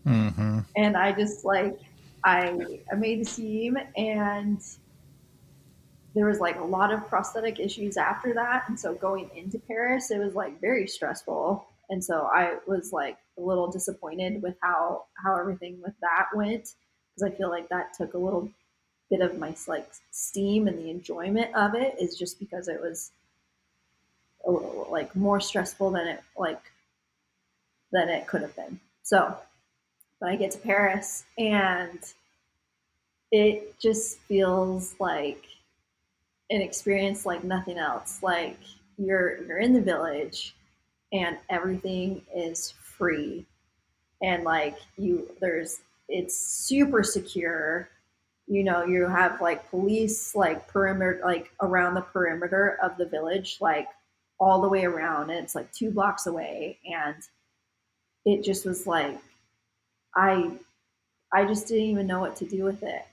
Hmm. and I just like I made the team, and there was like a lot of prosthetic issues after that, and so going into Paris it was like very stressful, and so I was like a little disappointed with how everything with that went, because I feel like that took a little bit of my like steam, and the enjoyment of it is just because it was a little, like more stressful than it could have been. So when I get to Paris, and it just feels like an experience like nothing else. Like you're in the village, and everything is free, and like there's it's super secure. You have like police like perimeter, like around the perimeter of the village, like all the way around, and it's like 2 blocks away. And it just was like I I just didn't even know what to do with it.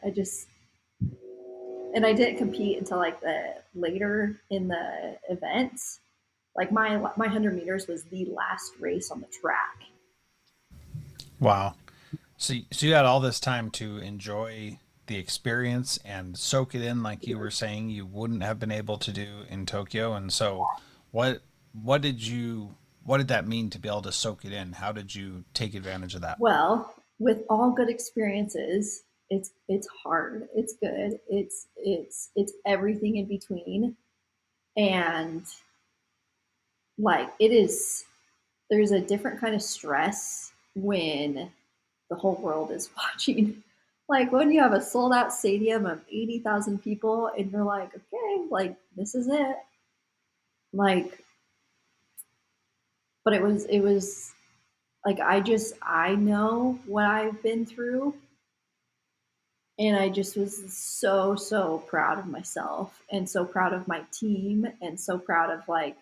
And I didn't compete until like the later in the event. Like my 100 meters was the last race on the track. Wow. So you had all this time to enjoy the experience and soak it in, like you were saying you wouldn't have been able to do in Tokyo. And so, what what did you what did that mean to be able to soak it in? How did you take advantage of that? Well, with all good experiences, it's hard, it's good, it's everything in between, and like it is there's a different kind of stress when the whole world is watching. Like when you have a sold out stadium of 80,000 people and you're like, okay, like this is it. Like, but it was like, I know what I've been through, and I just was so proud of myself and so proud of my team and so proud of like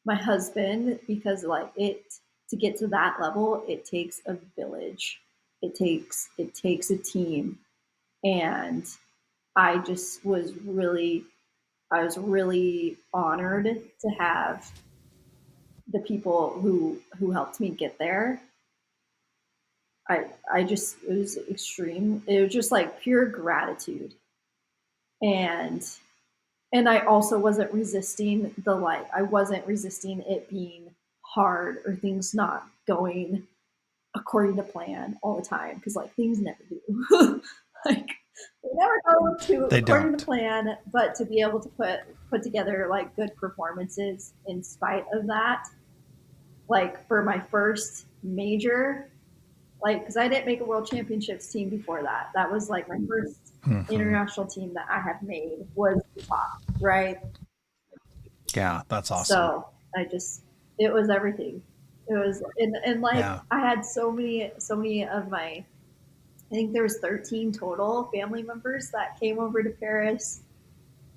my husband, because like it, to get to that level, it takes a village. It takes a team. And I just was really, I was really honored to have the people who helped me get there. I just, it was extreme. It was just like pure gratitude. And I also wasn't resisting the, like, I wasn't resisting it being hard or things not going according to plan all the time, because like things never do. Like they never go to They according to don't. plan, but to be able to put together like good performances in spite of that, like for my first major, like because I didn't make a world championships team before that. That was like my first Hmm. international team that I have made was the top, right? Yeah, that's awesome. So I just, it was everything. It was, and like Yeah. I had so many of my, I think there was 13 total family members that came over to Paris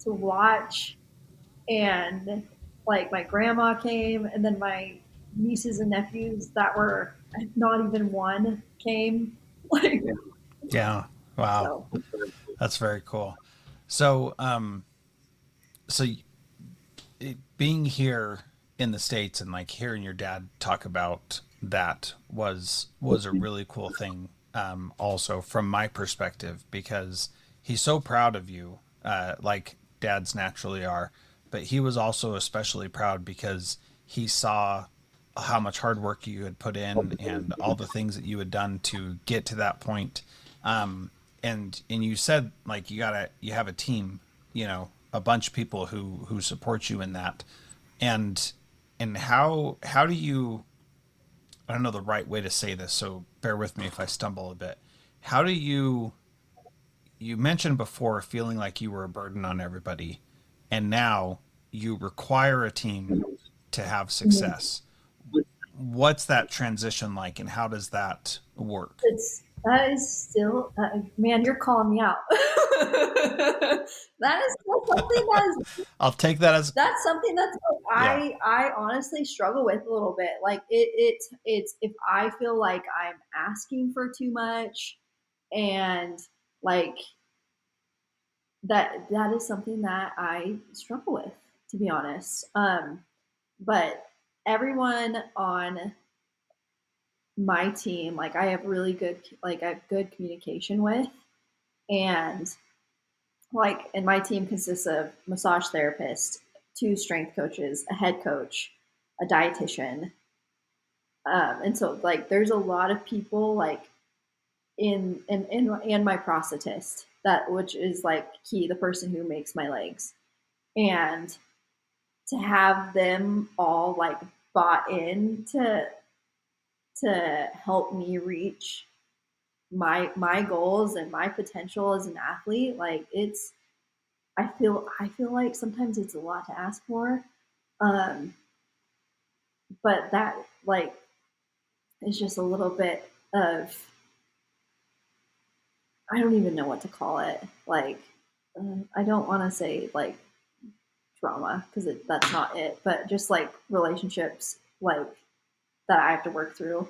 to watch, and like my grandma came, and then my nieces and nephews that were not even one came. Like, Yeah. Wow. so That's very cool. So, so being here in the States and like hearing your dad talk about that was a really cool thing. Also from my perspective, because he's so proud of you, like dads naturally are, but he was also especially proud because he saw how much hard work you had put in and all the things that you had done to get to that point. And you said like you have a team, a bunch of people who support you in that. And and how do you, I don't know the right way to say this, so bear with me if I stumble a bit. How do you mentioned before feeling like you were a burden on everybody, and now you require a team to have success. What's that transition like, and how does that work? it's, that is still, man, you're calling me out. That is still something that is, I'll take that as, that's something that's like, yeah. I honestly struggle with a little bit. Like it's if I feel like I'm asking for too much, and like that is something that I struggle with, to be honest. But everyone on my team, like I have really good, like I have good communication with, and like, and my team consists of massage therapist, two strength coaches, a head coach, a dietitian, and so like there's a lot of people like in my prosthetist, that which is like key, the person who makes my legs, and to have them all like bought in to help me reach my goals and my potential as an athlete, like it's, I feel like sometimes it's a lot to ask for, um, but that like is just a little bit of, I don't even know what to call it. Like I don't want to say like drama, because that's not it, but just like relationships like that I have to work through.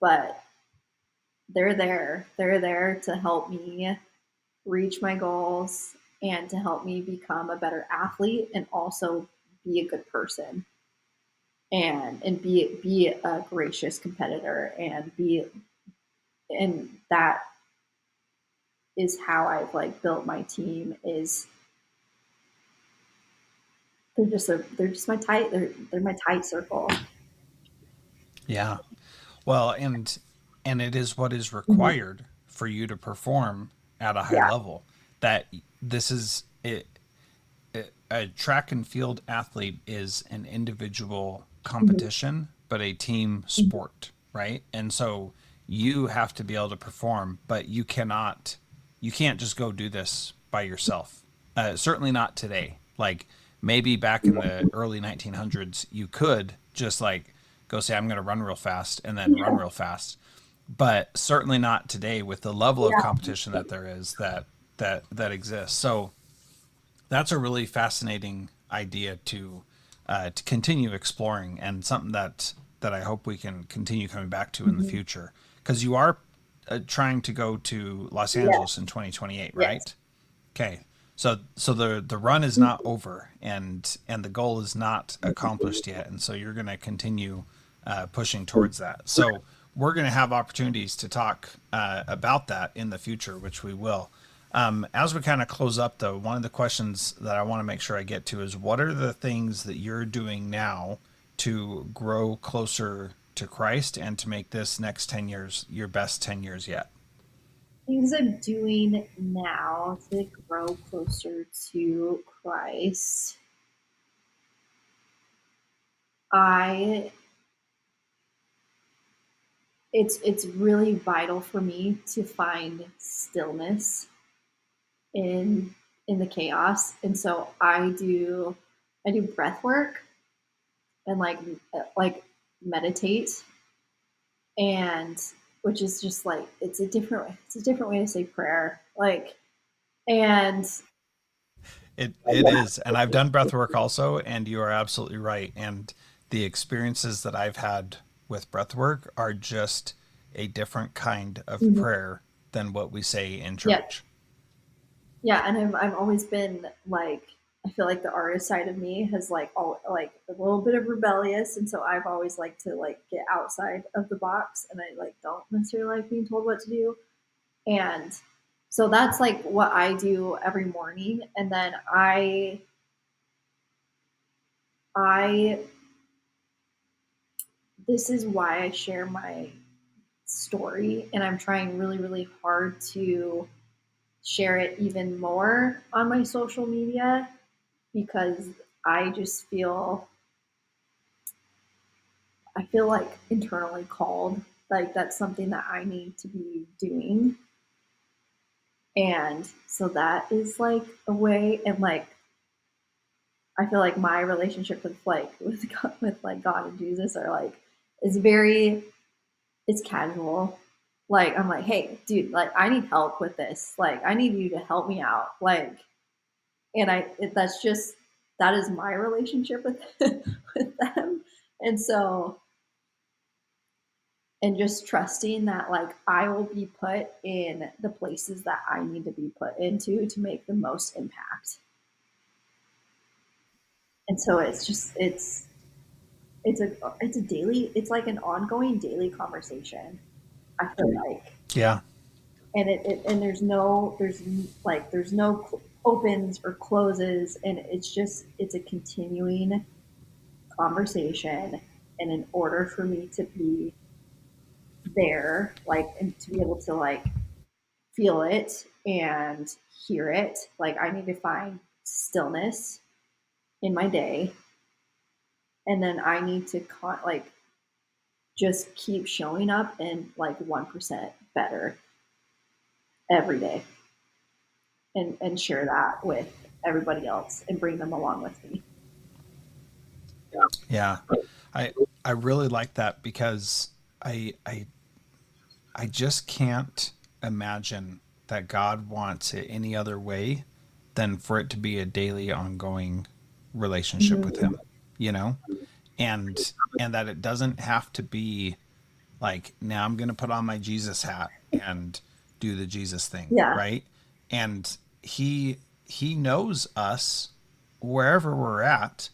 But they're there to help me reach my goals and to help me become a better athlete and also be a good person, and be a gracious competitor, and be, and that is how I've like built my team. Is they're just my tight, they're my tight circle. Yeah. Well, and it is what is Mhm. required for you to perform at a high Yeah. level. That this is it, a track and field athlete is an individual Mhm. competition, but a team sport, right? And so you have to be able to perform, but you can't just go do this by yourself. Certainly not today. Like maybe back in the early 1900s, you could just like go say, I'm going to run real fast and then run real fast. But certainly not today with the level of Yeah. competition that there is that exists. So that's a really fascinating idea to continue exploring, and something that I hope we can continue coming back to in the Mhm. future, because you are trying to go to Los Yeah. Angeles in 2028, Yes. right? Okay. So the run is not over, and the goal is not accomplished yet, and so you're going to continue pushing towards that. So we're going to have opportunities to talk about that in the future, which we will. As we kind of close up, though, one of the questions that I want to make sure I get to is, what are the things that you're doing now to grow closer to Christ and to make this next 10 years your best 10 years yet? Things I'm doing now to grow closer to Christ. I it's really vital for me to find stillness in the chaos. And so I do breath work and like meditate, and which is just like it's a different way to say prayer. Like, and It is, and I've done breath work also, and you are absolutely right. And the experiences that I've had with breath work are just a different kind of mhm, prayer than what we say in yeah, church. yeah, and I've always been like, I feel like the artist side of me has like a little bit of rebellious, and so I've always liked to like get outside of the box, and I like don't necessarily like being told what to do. And so that's like what I do every morning, and then I this is why I share my story, and I'm trying really really hard to share it even more on my social media, because I just feel like internally called, like that's something that I need to be doing. And so that is like a way, and like I feel like my relationship with like God and Jesus are like is very, it's casual. Like I'm like, hey, dude, like I need help with this. Like I need you to help me out. Like, and that's just that is my relationship with with them. And so, and just trusting that like I will be put in the places that I need to be put into to make the most impact. And so it's a daily, it's like an ongoing daily conversation. I feel like, Yeah. and and there's no opens or closes, and it's a continuing conversation. And in order for me to be there, like, and to be able to like feel it and hear it, like I need to find stillness in my day, and then I need to like just keep showing up and like 1% better every day, and share that with everybody else and bring them along with me. Yeah. I I really like that, because I I I just can't imagine that God wants it any other way than for it to be a daily ongoing relationship with Mm-hmm. him, you know? And that it doesn't have to be like, now I'm going to put on my Jesus hat and do the Jesus thing, Yeah. right? And he knows us wherever we're at,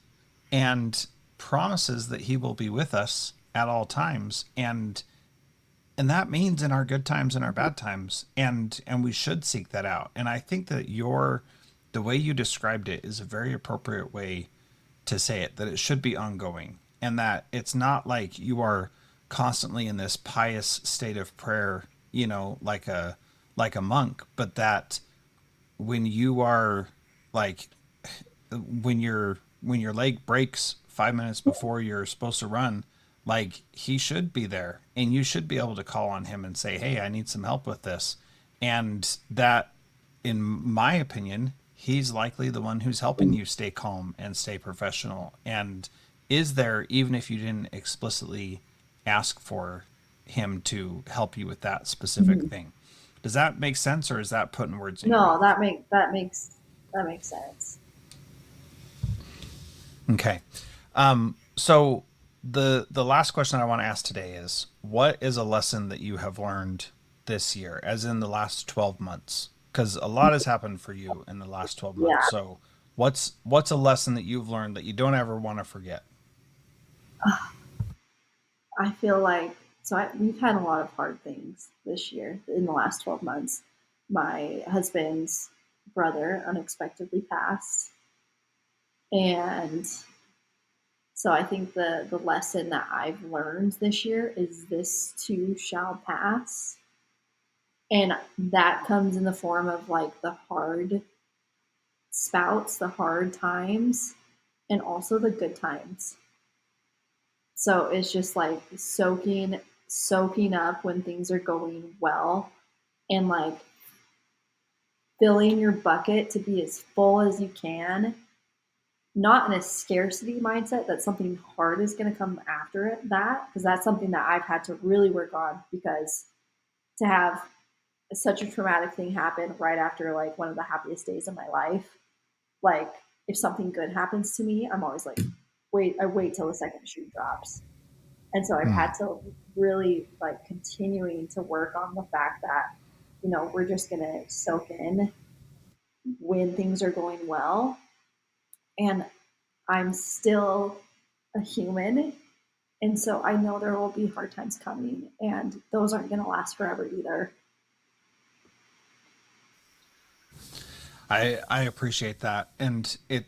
and promises that he will be with us at all times, and that means in our good times and our bad times, and we should seek that out. And I think that the way you described it is a very appropriate way to say it, that it should be ongoing, and that it's not like you are constantly in this pious state of prayer, like a monk, but that when you are like, when your leg breaks 5 minutes before you're supposed to run, like he should be there and you should be able to call on him and say, hey, I need some help with this. And that, in my opinion, he's likely the one who's helping you stay calm and stay professional and is there even if you didn't explicitly ask for him to help you with that specific Mhm. thing. Does that make sense or is that putting words in your No, mouth? that makes sense. Okay. So the last question I want to ask today is what is a lesson that you have learned this year, as in the last 12 months? Because a lot has happened for you in the last 12 months. Yeah. So what's a lesson that you've learned that you don't ever want to forget? I feel like we've had a lot of hard things this year in the last 12 months. My husband's brother unexpectedly passed. And so I think the lesson that I've learned this year is this too shall pass. And that comes in the form of like the hard spouts, the hard times, and also the good times. So it's just like soaking up when things are going well and like filling your bucket to be as full as you can, not in a scarcity mindset that something hard is going to come after it, that because that's something that I've had to really work on, because to have such a traumatic thing happen right after like one of the happiest days of my life, like if something good happens to me, I'm always like, I wait till the second shoe drops. And so I've Hmm. had to really like continuing to work on the fact that, we're just going to soak in when things are going well. And I'm still a human. And so I know there will be hard times coming, and those aren't going to last forever either. I appreciate that. And it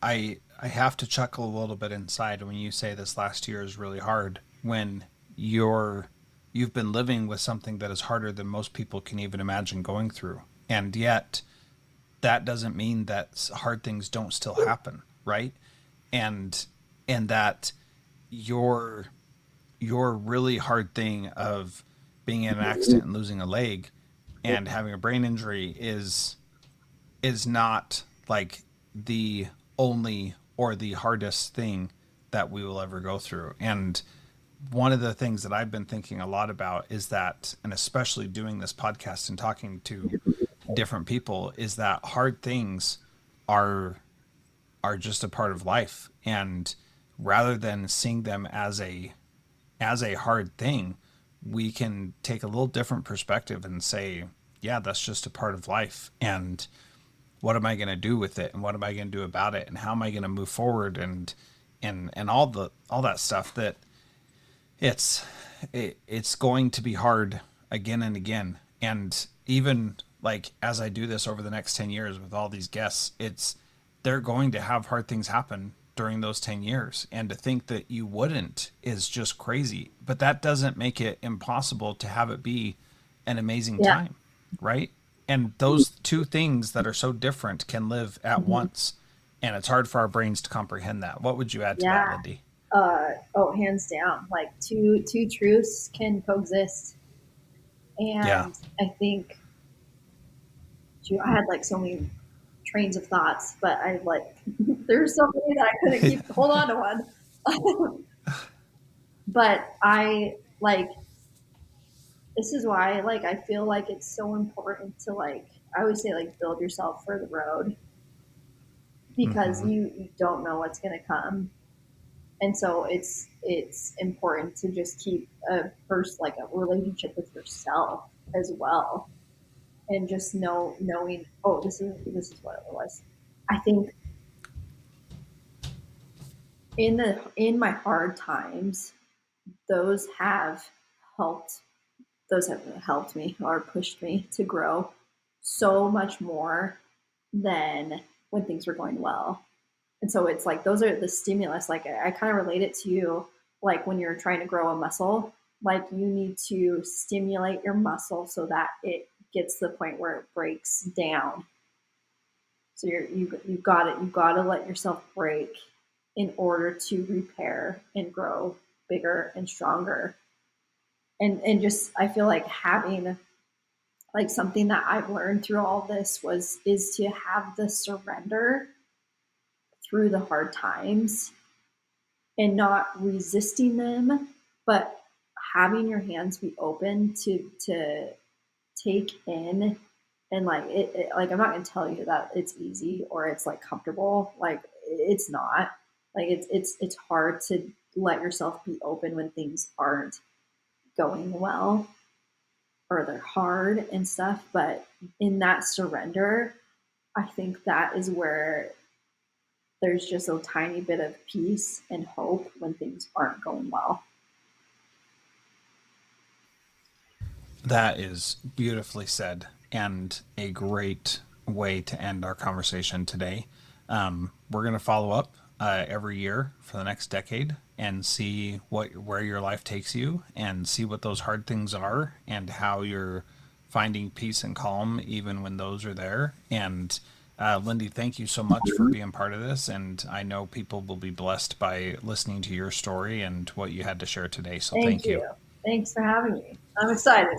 I have to chuckle a little bit inside when you say this last year is really hard when you've been living with something that is harder than most people can even imagine going through. And yet that doesn't mean that hard things don't still happen, right? And that your your really hard thing of being in an accident and losing a leg and having a brain injury is not like the only or the hardest thing that we will ever go through. And one of the things that I've been thinking a lot about is that, and especially doing this podcast and talking to different people, is that hard things are just a part of life. And rather than seeing them as a hard thing, we can take a little different perspective and say, yeah, that's just a part of life. And what am I going to do with it? And what am I going to do about it? And how am I going to move forward? And all that stuff that it's it's going to be hard again and again. And even like as I do this over the next 10 years with all these guests, it's they're going to have hard things happen during those 10 years. And to think that you wouldn't is just crazy. But that doesn't make it impossible to have it be an amazing Yeah. time, right? And those two things that are so different can live at Mm-hmm. once. And it's hard for our brains to comprehend that. What would you add to that, Yeah. Lindy? Oh, hands down. Like two truths can coexist. Yeah. And I think, I had like so many trains of thoughts, but I like, there's so many that I couldn't keep hold on to one. But I like, this is why like I feel like it's so important to like, I always say like build yourself for the road, because Mm-hmm. you don't know what's going to come. And so it's important to just keep like a relationship with yourself as well, and just knowing, oh, this is what it was. I think in my hard times, those have helped those have helped me or pushed me to grow so much more than when things were going well. And so it's like those are the stimulus. Like I kind of relate it to you, like when you're trying to grow a muscle, like you need to stimulate your muscle so that it gets to the point where it breaks down. So you got it. You got to let yourself break in order to repair and grow bigger and stronger. And just I feel like having like something that I've learned through all this was is to have the surrender through the hard times and not resisting them, but having your hands be open to take in. And like like I'm not gonna tell you that it's easy or it's like comfortable. Like it's not. Like it's hard to let yourself be open when things aren't going well or they're hard and stuff. But in that surrender, I think that is where there's just a tiny bit of peace and hope when things aren't going well. That is beautifully said and a great way to end our conversation today. We're going to follow up every year for the next decade and see where your life takes you and see what those hard things are and how you're finding peace and calm even when those are there. And Lindy, thank you so much for being part of this. And I know people will be blessed by listening to your story and what you had to share today. So Thank thank you. you. Thanks for having me. I'm excited.